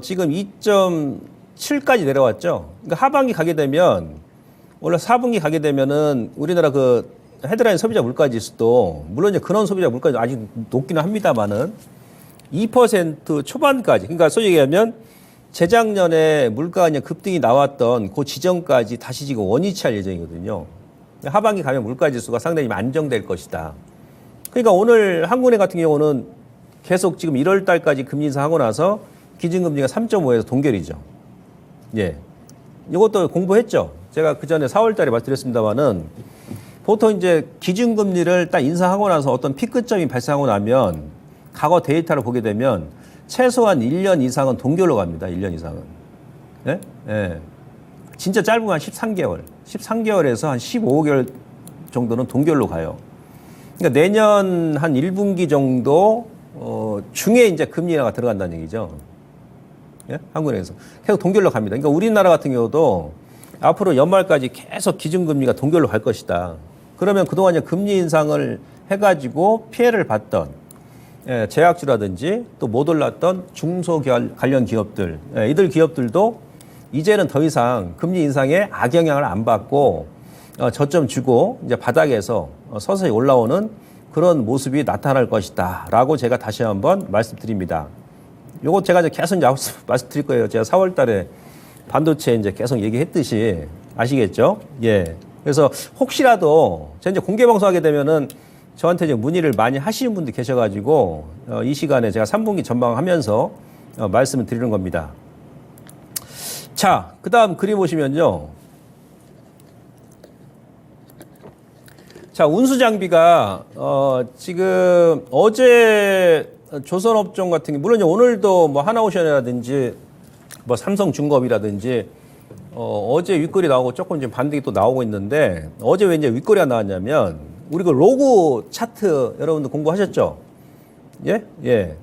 지금 2.7까지 내려왔죠. 그러니까 하반기 가게 되면 원래 4분기 가게 되면은 우리나라 그 헤드라인 소비자 물가지수도 물론 이제 근원 소비자 물가지수 아직 높기는 합니다만은 2% 초반까지, 그러니까 소위 얘기하면 재작년에 물가가 그냥 급등이 나왔던 그 지점까지 다시 지금 원위치할 예정이거든요. 하반기 가면 물가지수가 상당히 안정될 것이다. 그러니까 오늘 한국은행 같은 경우는 계속 지금 1월 달까지 금리 인상하고 나서 기준금리가 3.5에서 동결이죠. 예. 이것도 공부했죠. 제가 그 전에 4월 달에 말씀드렸습니다만은 보통 이제 기준금리를 딱 인상하고 나서 어떤 피크점이 발생하고 나면 과거 데이터를 보게 되면 최소한 1년 이상은 동결로 갑니다. 1년 이상은. 예? 예. 진짜 짧으면 한 13개월. 13개월에서 한 15개월 정도는 동결로 가요. 그러니까 내년 한 1분기 정도 중에 이제 금리 인하가 들어간다는 얘기죠. 예? 한국은행에서 계속 동결로 갑니다. 그러니까 우리나라 같은 경우도 앞으로 연말까지 계속 기준금리가 동결로 갈 것이다. 그러면 그동안 이제 금리 인상을 해가지고 피해를 봤던 제약주라든지 또 못 올랐던 중소 관련 기업들, 이들 기업들도 이제는 더 이상 금리 인상에 악영향을 안 받고 저점 주고 이제 바닥에서 서서히 올라오는 그런 모습이 나타날 것이다라고 제가 다시 한번 말씀드립니다. 요거 제가 이제 계속 말씀드릴 거예요. 제가 4월 달에 반도체 이제 계속 얘기했듯이 아시겠죠? 예. 그래서 혹시라도 제가 이제 공개 방송하게 되면은 저한테 이제 문의를 많이 하시는 분들 계셔가지고 이 시간에 제가 3분기 전망하면서 말씀을 드리는 겁니다. 자, 그 다음 그림 보시면요. 자, 운수장비가 지금 어제 조선업종 같은 게 물론 오늘도 뭐 하나오션이라든지 뭐 삼성중공업이라든지 어제 윗거리 나오고 조금 지금 반등이 또 나오고 있는데 어제 왜 이제 윗거리가 나왔냐면 우리 그 로고 차트 여러분들 공부하셨죠? 예? 예.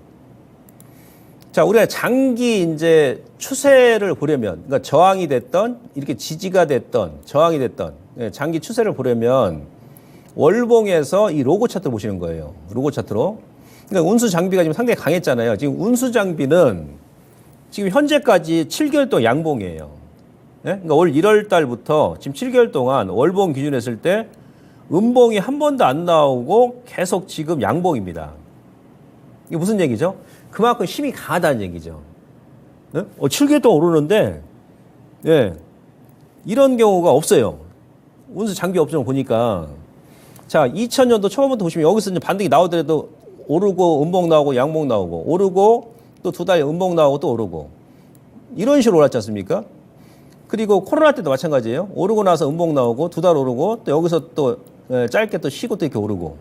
자, 우리가 장기 이제 추세를 보려면, 그러니까 저항이 됐던, 이렇게 지지가 됐던, 저항이 됐던, 장기 추세를 보려면 월봉에서 이 로고 차트 보시는 거예요. 로고 차트로. 그러니까 운수 장비가 지금 상당히 강했잖아요. 지금 운수 장비는 지금 현재까지 7개월 동안 양봉이에요. 예? 그러니까 올 1월 달부터 지금 7개월 동안 월봉 기준 했을 때 음봉이 한 번도 안 나오고 계속 지금 양봉입니다. 이게 무슨 얘기죠? 그만큼 힘이 강하다는 얘기죠. 네? 7개월 동안 오르는데, 예. 이런 경우가 없어요. 운수 장비 업종을 보니까. 자, 2000년도 초반부터 보시면 여기서 이제 반등이 나오더라도 오르고 음봉 나오고 양봉 나오고 오르고 또 두 달 음봉 나오고 또 오르고 이런 식으로 올랐지 않습니까? 그리고 코로나 때도 마찬가지예요. 오르고 나서 음봉 나오고 두 달 오르고 또 여기서 또 짧게 또 쉬고 또 이렇게 오르고.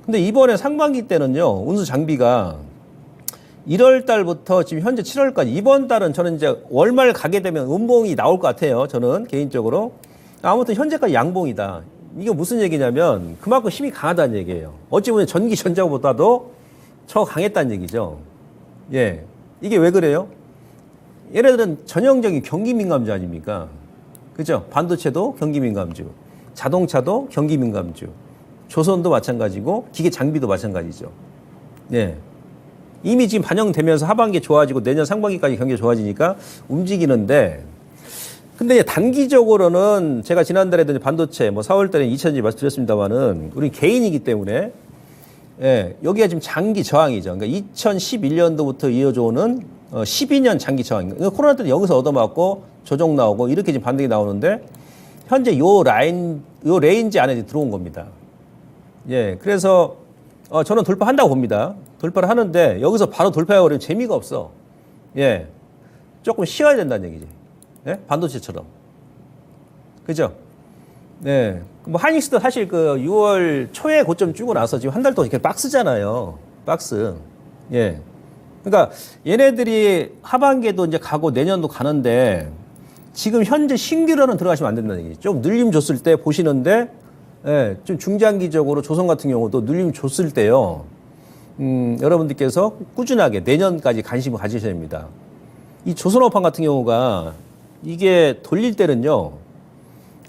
근데 이번에 상반기 때는요, 운수 장비가 1월 달부터 지금 현재 7월까지 이번 달은 저는 이제 월말 가게 되면 음봉이 나올 것 같아요. 저는 개인적으로. 아무튼 현재까지 양봉이다. 이게 무슨 얘기냐면 그만큼 힘이 강하다는 얘기예요. 어찌 보면 전기 전자보다도 더 강했다는 얘기죠. 예. 이게 왜 그래요? 얘네들은 전형적인 경기민감주 아닙니까? 그죠? 반도체도 경기민감주, 자동차도 경기민감주, 조선도 마찬가지고 기계 장비도 마찬가지죠. 예. 이미 지금 반영되면서 하반기에 좋아지고 내년 상반기까지 경기가 좋아지니까 움직이는데 근데 단기적으로는 제가 지난달에도 반도체 뭐 4월 달에 2천지 말씀드렸습니다만은 우리 개인이기 때문에 예, 여기가 지금 장기 저항이죠. 그러니까 2011년도부터 이어져 오는 12년 장기 저항. 그러니까 코로나 때는 여기서 얻어맞고 조정 나오고 이렇게 지금 반등이 나오는데 현재 요 레인지 안에 들어온 겁니다. 예, 그래서 저는 돌파한다고 봅니다. 돌파를 하는데 여기서 바로 돌파해버리면 재미가 없어. 예, 조금 쉬어야 된다는 얘기지. 예? 반도체처럼. 그죠? 네. 뭐 하이닉스도 사실 그 6월 초에 고점 주고 나서 지금 한 달 동안 이렇게 박스잖아요. 박스. 예. 그러니까 얘네들이 하반기에도 이제 가고 내년도 가는데 지금 현재 신규로는 들어가시면 안 된다는 얘기죠. 좀 눌림 줬을 때 보시는데 예, 좀 중장기적으로 조선 같은 경우도 눌림 줬을 때요. 여러분들께서 꾸준하게 내년까지 관심을 가지셔야 됩니다. 이 조선업황 같은 경우가 이게 돌릴 때는요.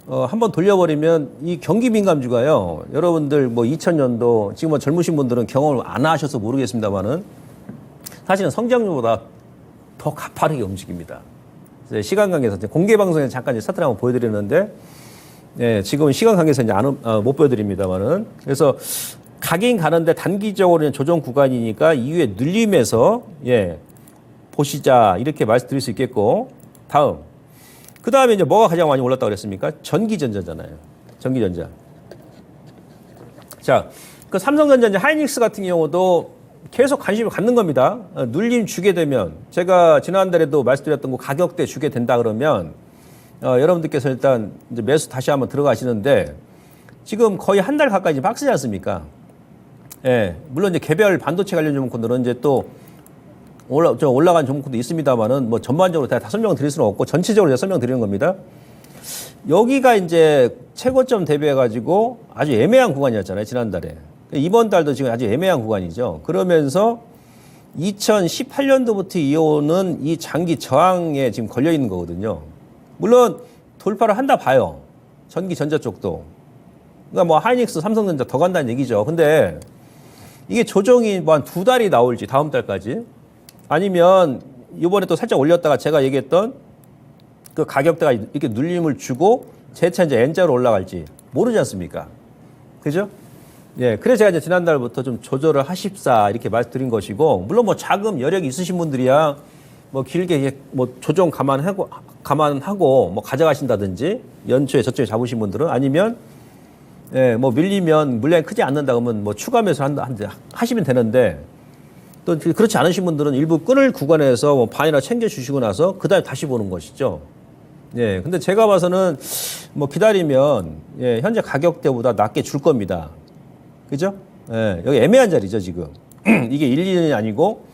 한번 돌려버리면 이 경기 민감주가요. 여러분들 뭐 2000년도 지금 뭐 젊으신 분들은 경험을 안 하셔서 모르겠습니다만은 사실은 성장률보다 더 가파르게 움직입니다. 시간 관계에서 공개 방송에서 잠깐 차트를 한번 보여드렸는데 예, 지금은 시간 관계에서 이제 못 보여드립니다만은 그래서 가긴 가는데 단기적으로는 조정 구간이니까 이후에 늘림에서 예, 보시자 이렇게 말씀드릴 수 있겠고 다음 그 다음에 이제 뭐가 가장 많이 올랐다고 그랬습니까? 전기전자잖아요. 전기전자. 자, 그 삼성전자 이제 하이닉스 같은 경우도 계속 관심을 갖는 겁니다. 눌림 주게 되면 제가 지난달에도 말씀드렸던 거 가격대 주게 된다 그러면 여러분들께서 일단 이제 매수 다시 한번 들어가시는데 지금 거의 한 달 가까이 박스지 않습니까? 예, 물론 이제 개별 반도체 관련 종목들은 이제 또 올라간 종목도 있습니다만은 뭐 전반적으로 다 설명을 드릴 수는 없고 전체적으로 제가 설명드리는 겁니다. 여기가 이제 최고점 대비해가지고 아주 애매한 구간이었잖아요, 지난달에. 이번 달도 지금 아주 애매한 구간이죠. 그러면서 2018년도부터 이어오는 이 장기 저항에 지금 걸려 있는 거거든요. 물론 돌파를 한다 봐요. 전기전자 쪽도. 그러니까 뭐 하이닉스, 삼성전자 더 간다는 얘기죠. 근데 이게 조정이 뭐 한 2달이 나올지 다음 달까지 아니면 이번에 또 살짝 올렸다가 제가 얘기했던 그 가격대가 이렇게 눌림을 주고 재차 이제 N자로 올라갈지 모르지 않습니까? 그죠? 예, 그래서 제가 이제 지난달부터 좀 조절을 하십사 이렇게 말씀드린 것이고, 물론 뭐 자금 여력이 있으신 분들이야 뭐 길게 뭐 조정 감안하고 뭐 가져가신다든지 연초에 저점에 잡으신 분들은 아니면 예, 뭐 밀리면 물량이 크지 않는다 그러면 뭐 추가 매수 하시면 되는데 또 그렇지 않으신 분들은 일부 끊을 구간에서 뭐 반이나 챙겨 주시고 나서 그다음에 다시 보는 것이죠. 예, 근데 제가 봐서는 뭐 기다리면 예, 현재 가격대보다 낮게 줄 겁니다. 그죠? 예, 여기 애매한 자리죠, 지금. 이게 1, 2년이 아니고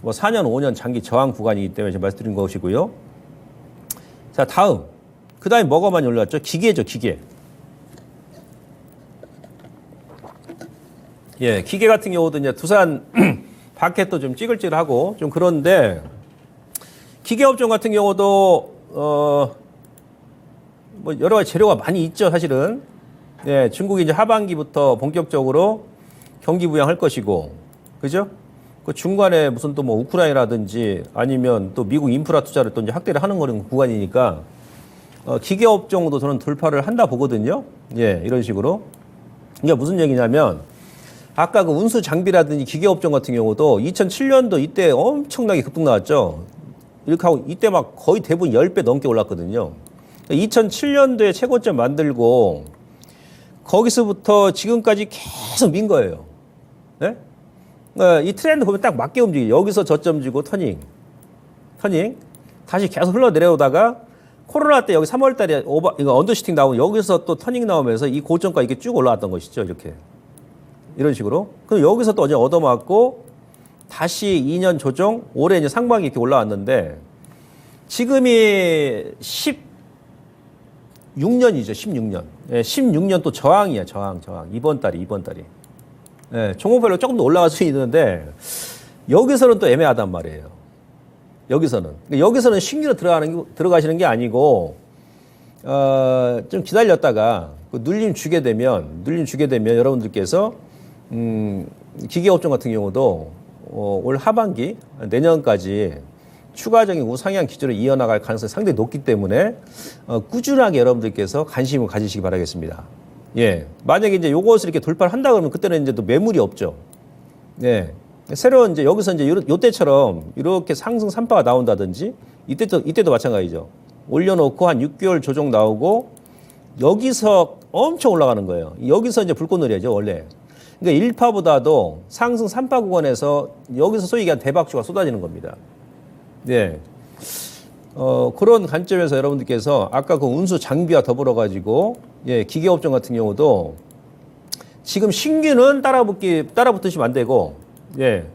뭐 4년, 5년 장기 저항 구간이기 때문에 제가 말씀드린 것이고요. 자, 다음. 그 다음에 뭐가 많이 올랐죠? 기계죠, 기계. 예, 기계 같은 경우도 이제 두산 바켓도 좀 찌글찌글하고 좀 그런데 기계업종 같은 경우도 뭐 여러 가지 재료가 많이 있죠, 사실은. 예, 중국이 이제 하반기부터 본격적으로 경기 부양할 것이고, 그죠? 그 중간에 무슨 또 뭐 우크라이나라든지 아니면 또 미국 인프라 투자를 또 이제 확대를 하는 거는 구간이니까 기계업종도 저는 돌파를 한다 보거든요. 예, 이런 식으로. 이게 무슨 얘기냐면 아까 그 운수 장비라든지 기계업종 같은 경우도 2007년도 이때 엄청나게 급등 나왔죠. 이렇게 하고 이때 막 거의 대부분 10배 넘게 올랐거든요. 2007년도에 최고점 만들고 거기서부터 지금까지 계속 민 거예요. 네? 이 트렌드 보면 딱 맞게 움직여요. 여기서 저점 지고 터닝. 다시 계속 흘러내려오다가 코로나 때 여기 3월 달에 이거 언더슈팅 나오고 여기서 또 터닝 나오면서 이 고점까지 이렇게 쭉 올라왔던 것이죠. 이렇게. 이런 식으로. 그럼 여기서 또 어제 얻어맞고 다시 2년 조정, 올해 이제 상반기 이렇게 올라왔는데 지금이 16년이죠. 16년. 예, 16년 또 저항이야. 저항. 이번 달이. 예, 종목별로 조금 더 올라갈 수 있는데 여기서는 또 애매하단 말이에요. 여기서는 신규로 들어가시는 게 아니고 좀 기다렸다가 그 눌림 주게 되면 여러분들께서 기계업종 같은 경우도 올 하반기 내년까지 추가적인 우상향 기조를 이어나갈 가능성이 상당히 높기 때문에 꾸준하게 여러분들께서 관심을 가지시기 바라겠습니다. 예, 만약에 이제 요것을 이렇게 돌파를 한다 그러면 그때는 이제 또 매물이 없죠. 예, 새로운 이제 여기서 이제 요때처럼 이렇게 상승 3파가 나온다든지 이때도 마찬가지죠. 올려놓고 한 6개월 조정 나오고 여기서 엄청 올라가는 거예요. 여기서 이제 불꽃놀이죠 원래. 그러니까 1파보다도 상승 3파 구간에서 여기서 소위 얘기한 대박주가 쏟아지는 겁니다. 네. 그런 관점에서 여러분들께서 아까 그 운수 장비와 더불어 가지고 예, 기계업종 같은 경우도 지금 신규는 따라붙으시면 안 되고 예,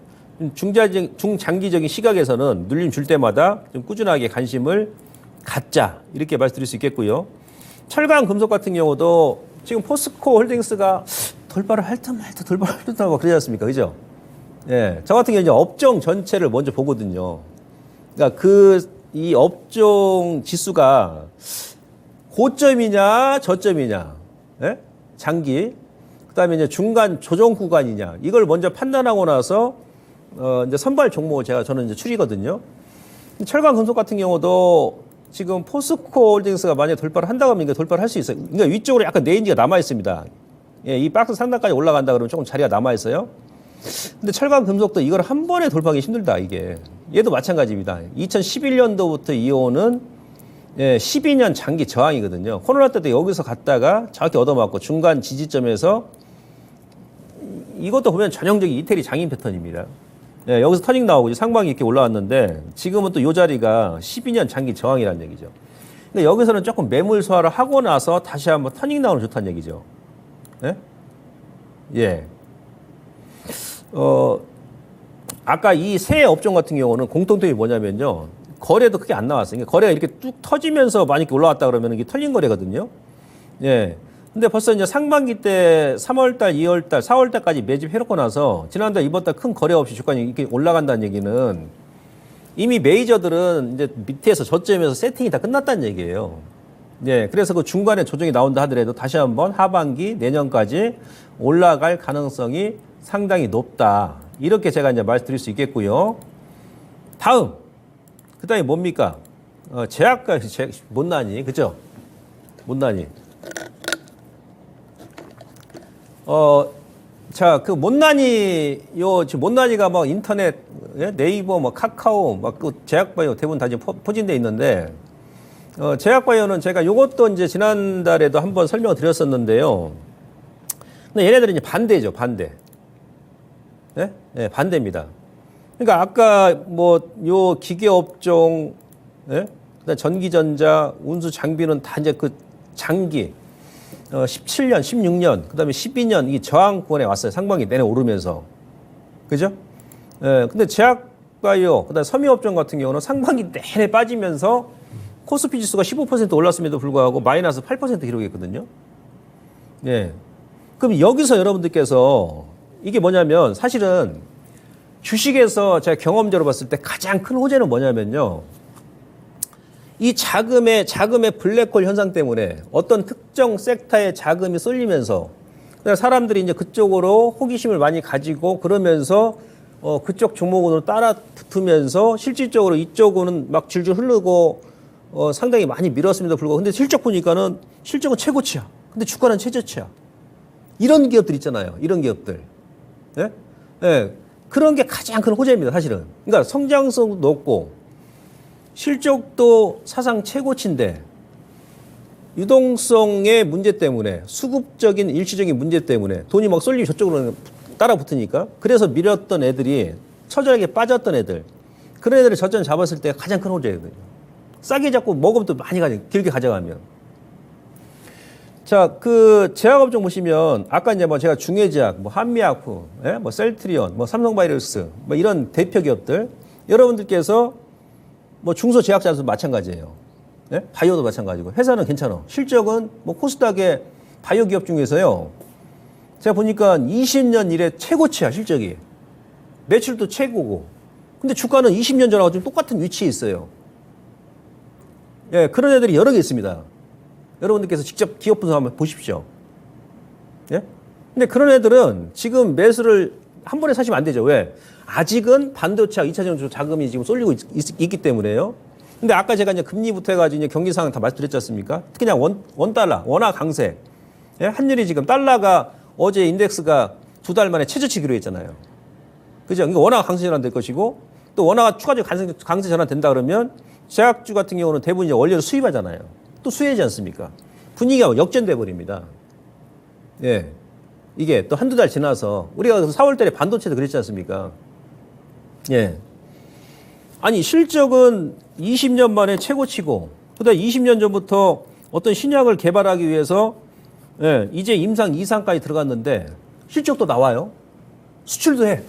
중장기적인 시각에서는 눌림 줄 때마다 좀 꾸준하게 관심을 갖자 이렇게 말씀드릴 수 있겠고요. 철강 금속 같은 경우도 지금 포스코 홀딩스가 돌발을 할 듯 말 듯 돌발을 할 듯 막 그러지 않습니까? 그죠? 예. 저 같은 경우는 이제 업종 전체를 먼저 보거든요. 그러니까 이 업종 지수가 고점이냐, 저점이냐, 예? 장기, 그 다음에 이제 중간 조정 구간이냐, 이걸 먼저 판단하고 나서, 이제 선발 종목을 저는 이제 추리거든요. 철강 금속 같은 경우도 지금 포스코 홀딩스가 만약에 돌파를 한다고 하면 이게 돌파를 할 수 있어요. 그러니까 위쪽으로 약간 레인지가 남아 있습니다. 예, 이 박스 상단까지 올라간다 그러면 조금 자리가 남아 있어요. 근데 철강 금속도 이걸 한 번에 돌파하기 힘들다, 이게. 얘도 마찬가지입니다. 2011년도부터 이어오는 12년 장기 저항이거든요. 코로나 때도 여기서 갔다가 정확히 얻어맞고 중간 지지점에서 이것도 보면 전형적인 이태리 장인 패턴입니다. 예, 여기서 터닝 나오고 이제 상방이 이렇게 올라왔는데 지금은 또 이 자리가 12년 장기 저항이라는 얘기죠. 근데 여기서는 조금 매물 소화를 하고 나서 다시 한번 터닝 나오는 좋다는 얘기죠. 예? 예. 아까 이 세 업종 같은 경우는 공통점이 뭐냐면요. 거래도 크게 안 나왔어요. 그러니까 거래가 이렇게 뚝 터지면서 많이 이렇게 올라왔다 그러면 이게 털린 거래거든요. 예. 근데 벌써 이제 상반기 때 3월달, 2월달, 4월달까지 매집해놓고 나서 지난달, 이번달 큰 거래 없이 주가가 이렇게 올라간다는 얘기는 이미 메이저들은 이제 밑에서 저점에서 세팅이 다 끝났다는 얘기예요. 예. 그래서 그 중간에 조정이 나온다 하더라도 다시 한번 하반기 내년까지 올라갈 가능성이 상당히 높다. 이렇게 제가 이제 말씀드릴 수 있겠고요. 다음. 그 다음에 뭡니까? 제약과 못난이. 그죠? 못난이. 자, 그 못난이, 지금 못난이가 막 인터넷, 네이버, 뭐 카카오, 막 그 제약바이오 대부분 다 지금 포진돼 있는데, 제약바이오는 제가 요것도 이제 지난달에도 한번 설명을 드렸었는데요. 근데 얘네들은 이제 반대죠, 반대. 예? 예, 반대입니다. 그러니까 아까 뭐 요 기계업종, 예? 그다음 전기전자, 운수 장비는 다 이제 그 장기, 17년, 16년, 그다음에 12년 이 저항권에 왔어요. 상반기 내내 오르면서. 그죠? 예, 근데 제약바이오, 그다음 섬유업종 같은 경우는 상반기 내내 빠지면서 코스피 지수가 15% 올랐음에도 불구하고 마이너스 8% 기록했거든요. 예. 그럼 여기서 여러분들께서 이게 뭐냐면 사실은 주식에서 제가 경험적으로 봤을 때 가장 큰 호재는 뭐냐면요. 이 자금의 블랙홀 현상 때문에 어떤 특정 섹터에 자금이 쏠리면서 사람들이 이제 그쪽으로 호기심을 많이 가지고 그러면서 그쪽 종목으로 따라 붙으면서 실질적으로 이쪽으로는 막 줄줄 흐르고 상당히 많이 밀었습니다 불구하고 근데 실적 보니까는 실적은 최고치야. 근데 주가는 최저치야. 이런 기업들 있잖아요. 이런 기업들. 예? 예. 그런 게 가장 큰 호재입니다, 사실은. 그러니까 성장성도 높고 실적도 사상 최고치인데 유동성의 문제 때문에 수급적인 일시적인 문제 때문에 돈이 막 쏠리면 저쪽으로 따라 붙으니까 그래서 밀었던 애들이 처절하게 빠졌던 애들 그런 애들을 저점 잡았을 때 가장 큰 호재거든요. 싸게 잡고 먹으면 또 많이 길게 가져가면. 자, 그 제약업종 보시면 아까 이제 뭐 제가 중해제약, 뭐 한미약품, 예? 뭐 셀트리온, 뭐 삼성바이오로스, 뭐 이런 대표 기업들 여러분들께서 뭐 중소제약사도 마찬가지예요. 예? 바이오도 마찬가지고 회사는 괜찮아. 실적은 뭐 코스닥의 바이오 기업 중에서요. 제가 보니까 20년 이래 최고치야 실적이. 매출도 최고고. 근데 주가는 20년 전하고 좀 똑같은 위치에 있어요. 예, 그런 애들이 여러 개 있습니다. 여러분들께서 직접 기업 분석 한번 보십시오. 예? 근데 그런 애들은 지금 매수를 한 번에 사시면 안 되죠. 왜? 아직은 반도체와 2차 전지 자금이 지금 쏠리고 있기 때문에요. 근데 아까 제가 이제 금리부터 해가지고 이제 경기 상황 다 말씀드렸지 않습니까? 특히 그냥 원 달러, 원화 강세. 예? 환율이 지금 달러가 어제 인덱스가 2달 만에 최저치 기록했잖아요. 그죠? 그러니까 원화가 강세 전환될 것이고 또 원화가 추가적으로 강세 전환된다 그러면 제약주 같은 경우는 대부분 이제 원료를 수입하잖아요. 또 수혜지 않습니까? 분위기가 역전돼 버립니다. 예. 이게 또 한두 달 지나서 우리가 4월 달에 반도체도 그랬지 않습니까? 예. 아니 실적은 20년 만에 최고치고, 그다음 20년 전부터 어떤 신약을 개발하기 위해서 예, 이제 임상 2상까지 들어갔는데 실적도 나와요. 수출도 해.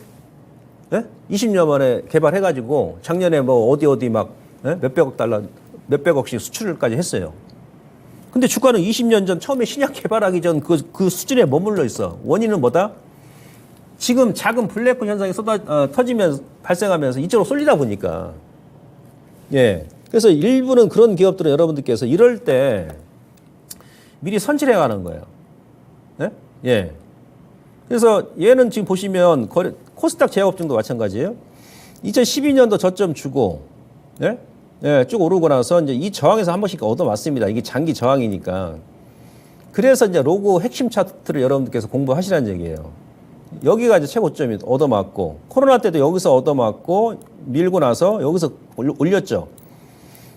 예? 20년 만에 개발해가지고 작년에 뭐 어디 막 예? 몇백억 달러, 몇백억씩 수출까지 했어요. 근데 주가는 20년 전 처음에 신약 개발하기 전 그 수준에 머물러 있어. 원인은 뭐다? 지금 작은 블랙홀 현상이 터지면서 발생하면서 이쪽으로 쏠리다 보니까. 예. 그래서 일부는 그런 기업들은 여러분들께서 이럴 때 미리 선출해 가는 거예요. 예? 예. 그래서 얘는 지금 보시면 코스닥 제약업종도 마찬가지예요. 2012년도 저점 주고, 예? 예, 쭉 오르고 나서 이제 이 저항에서 한 번씩 얻어맞습니다. 이게 장기 저항이니까. 그래서 이제 로고 핵심 차트를 여러분들께서 공부하시라는 얘기예요. 여기가 이제 최고점이 얻어맞고, 코로나 때도 여기서 얻어맞고, 밀고 나서 여기서 올렸죠.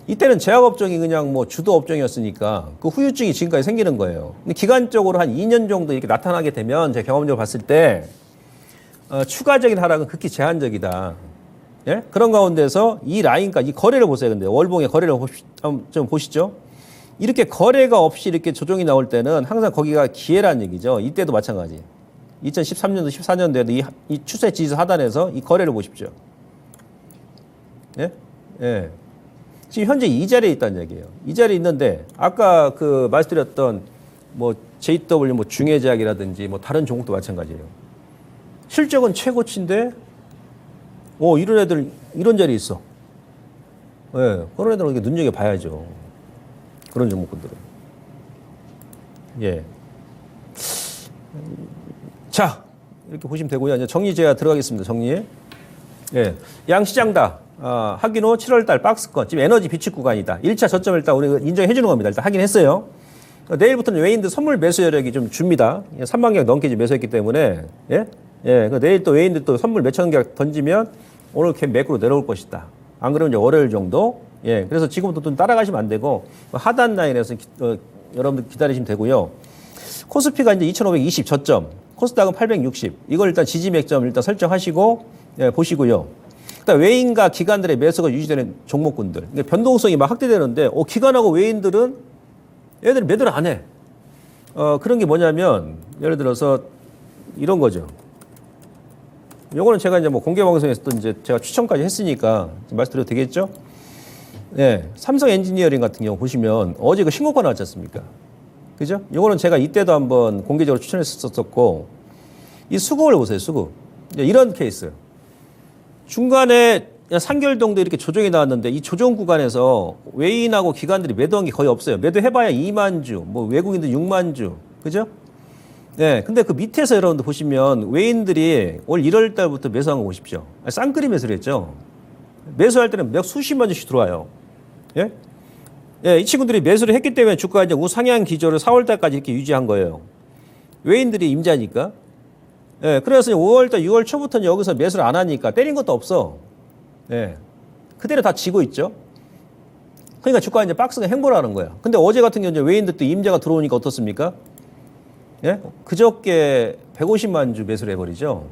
이때는 제약업종이 그냥 뭐 주도 업종이었으니까 그 후유증이 지금까지 생기는 거예요. 근데 기간적으로 한 2년 정도 이렇게 나타나게 되면 제가 경험적으로 봤을 때 추가적인 하락은 극히 제한적이다. 예? 그런 가운데서 이 라인까지 이 거래를 보세요. 근데 월봉의 거래를 좀 보시죠. 이렇게 거래가 없이 이렇게 조정이 나올 때는 항상 거기가 기회라는 얘기죠. 이때도 마찬가지. 2013년도, 14년도에도 이 추세 지수 하단에서 이 거래를 보십시오. 예? 예. 지금 현재 이 자리에 있다는 얘기예요. 이 자리에 있는데 아까 그 말씀드렸던 뭐 JW 뭐 중해제약이라든지 뭐 다른 종목도 마찬가지예요. 실적은 최고치인데 이런 애들 이런 자리에 있어. 예. 그런 애들은 이렇게 눈여겨봐야죠. 그런 종목들은. 예. 자, 이렇게 보시면 되고요. 이제 정리 제가 들어가겠습니다. 정리. 예. 양시장 다. 확인 후 7월달 박스권, 지금 에너지 비축 구간이다. 1차 저점을 일단 우리가 인정해 주는 겁니다. 일단 확인했어요. 내일부터는 외인들 선물 매수 여력이 좀 줍니다. 3만 계약 넘게 지금 매수했기 때문에. 예? 예. 내일 또 외인들 또 선물 몇천 계약 던지면 오늘 캔 매크로 내려올 것이다. 안 그러면 이제 월요일 정도. 예. 그래서 지금부터 좀 따라가시면 안 되고 하단 라인에서 여러분들 기다리시면 되고요. 코스피가 이제 2520 저점, 코스닥은 860. 이걸 일단 지지 맥점 일단 설정하시고 예, 보시고요. 그다음 외인과 기관들의 매수가 유지되는 종목군들. 그러니까 변동성이 막 확대되는데, 기관하고 외인들은 얘들 매도를 안 해. 그런 게 뭐냐면, 예를 들어서 이런 거죠. 요거는 제가 이제 뭐 공개 방송에서도 이제 제가 추천까지 했으니까 말씀드려도 되겠죠? 예. 삼성 엔지니어링 같은 경우 보시면 어제 그 신고가 나왔지 않습니까? 그죠? 요거는 제가 이때도 한번 공개적으로 추천했었고, 이 수급을 보세요, 수급. 이런 케이스. 중간에 3개월 정도 이렇게 조정이 나왔는데 이 조정 구간에서 외인하고 기관들이 매도한 게 거의 없어요. 매도해봐야 2만 주, 뭐 외국인들 6만 주, 그죠? 네, 근데 그 밑에서 여러분들 보시면 외인들이 올 1월 달부터 매수한 거 보십시오. 쌍끌이 매수를 했죠. 매수할 때는 몇 수십만 주씩 들어와요. 예? 예, 이 친구들이 매수를 했기 때문에 주가가 이제 우상향 기조를 4월 달까지 이렇게 유지한 거예요. 외인들이 임자니까. 예, 그래서 5월달, 6월 초부터는 여기서 매수를 안 하니까 때린 것도 없어. 예, 그대로 다 지고 있죠. 그러니까 주가가 이제 박스가 횡보를 하는 거야. 근데 어제 같은 경우는 외인들 또 임자가 들어오니까 어떻습니까? 예, 그저께 150만 주 매수를 해버리죠.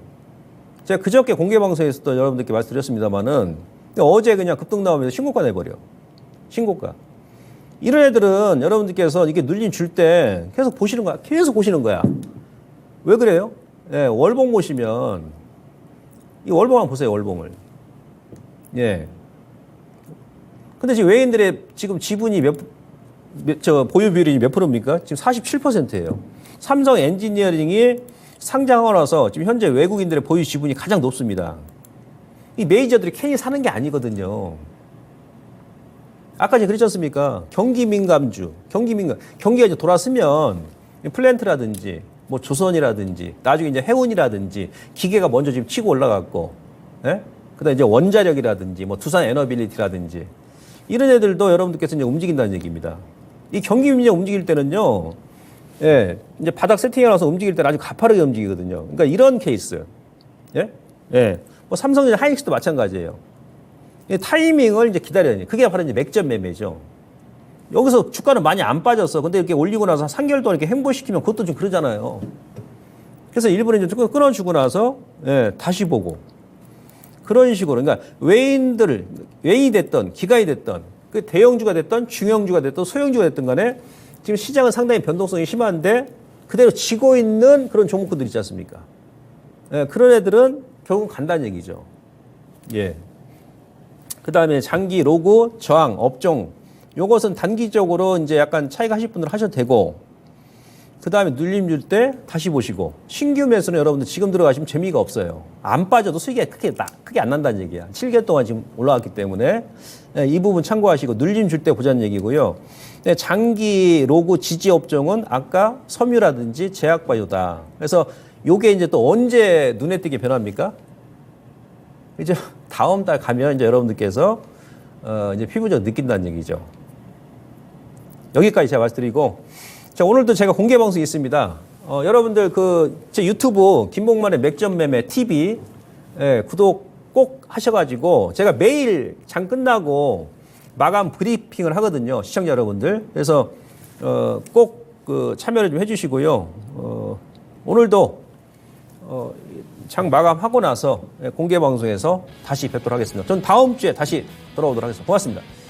제가 그저께 공개방송에서도 여러분들께 말씀드렸습니다만은 어제 그냥 급등 나오면서 신고가 내버려. 신고가. 이런 애들은 여러분들께서 이게 눌림 줄 때 계속 보시는 거야. 계속 보시는 거야. 왜 그래요? 예, 월봉 보시면 이 월봉 한번 보세요. 월봉을. 예. 근데 지금 외인들의 지금 지분이 보유 비율이 몇 프로입니까? 지금 47%예요. 삼성 엔지니어링이 상장하고 나서 지금 현재 외국인들의 보유 지분이 가장 높습니다. 이 메이저들이 괜히 사는 게 아니거든요. 아까 제가 그랬지 않습니까? 경기 민감주, 경기가 이제 돌아서면 플랜트라든지 뭐 조선이라든지 나중에 이제 해운이라든지 기계가 먼저 지금 치고 올라갔고, 예? 그다음 이제 원자력이라든지 뭐 두산 에너빌리티라든지 이런 애들도 여러분들께서 이제 움직인다는 얘기입니다. 이 경기 민감 움직일 때는요, 예, 이제 바닥 세팅해 놔서 움직일 때는 아주 가파르게 움직이거든요. 그러니까 이런 케이스, 예, 예, 뭐 삼성전자 하이닉스도 마찬가지예요. 이 타이밍을 이제 기다려야 돼요. 그게 바로 이제 맥점 매매죠. 여기서 주가는 많이 안 빠졌어. 근데 이렇게 올리고 나서 3개월 동안 이렇게 횡보시키면 그것도 좀 그러잖아요. 그래서 일부러 이제 끊어주고 나서, 예, 다시 보고. 그런 식으로 그러니까 외인이 됐던 기관이 됐던 그 대형주가 됐던 중형주가 됐던 소형주가 됐던 간에 지금 시장은 상당히 변동성이 심한데 그대로 지고 있는 그런 종목들 있지 않습니까? 예, 그런 애들은 결국 간다는 얘기죠. 예. 그 다음에 장기, 로그, 저항, 업종 요것은 단기적으로 이제 약간 차익 하실 분들 하셔도 되고 그 다음에 눌림 줄 때 다시 보시고 신규 매수는 여러분들 지금 들어가시면 재미가 없어요. 안 빠져도 수익이 크게 안 난다는 얘기야. 7개월 동안 지금 올라왔기 때문에 이 부분 참고하시고 눌림 줄 때 보자는 얘기고요. 장기 로고 지지 업종은 아까 섬유라든지 제약바이오다. 그래서 요게 이제 또 언제 눈에 띄게 변합니까? 이제 다음 달 가면 이제 여러분들께서 이제 피부적으로 느낀다는 얘기죠. 여기까지 제가 말씀드리고 자, 오늘도 제가 공개 방송이 있습니다. 여러분들 제 유튜브 김봉만의 맥점 매매 TV 구독 꼭 하셔가지고 제가 매일 장 끝나고 마감 브리핑을 하거든요. 시청자 여러분들. 그래서 꼭 참여를 좀 해주시고요. 오늘도 장 마감하고 나서 공개 방송에서 다시 뵙도록 하겠습니다. 전 다음 주에 다시 돌아오도록 하겠습니다. 고맙습니다.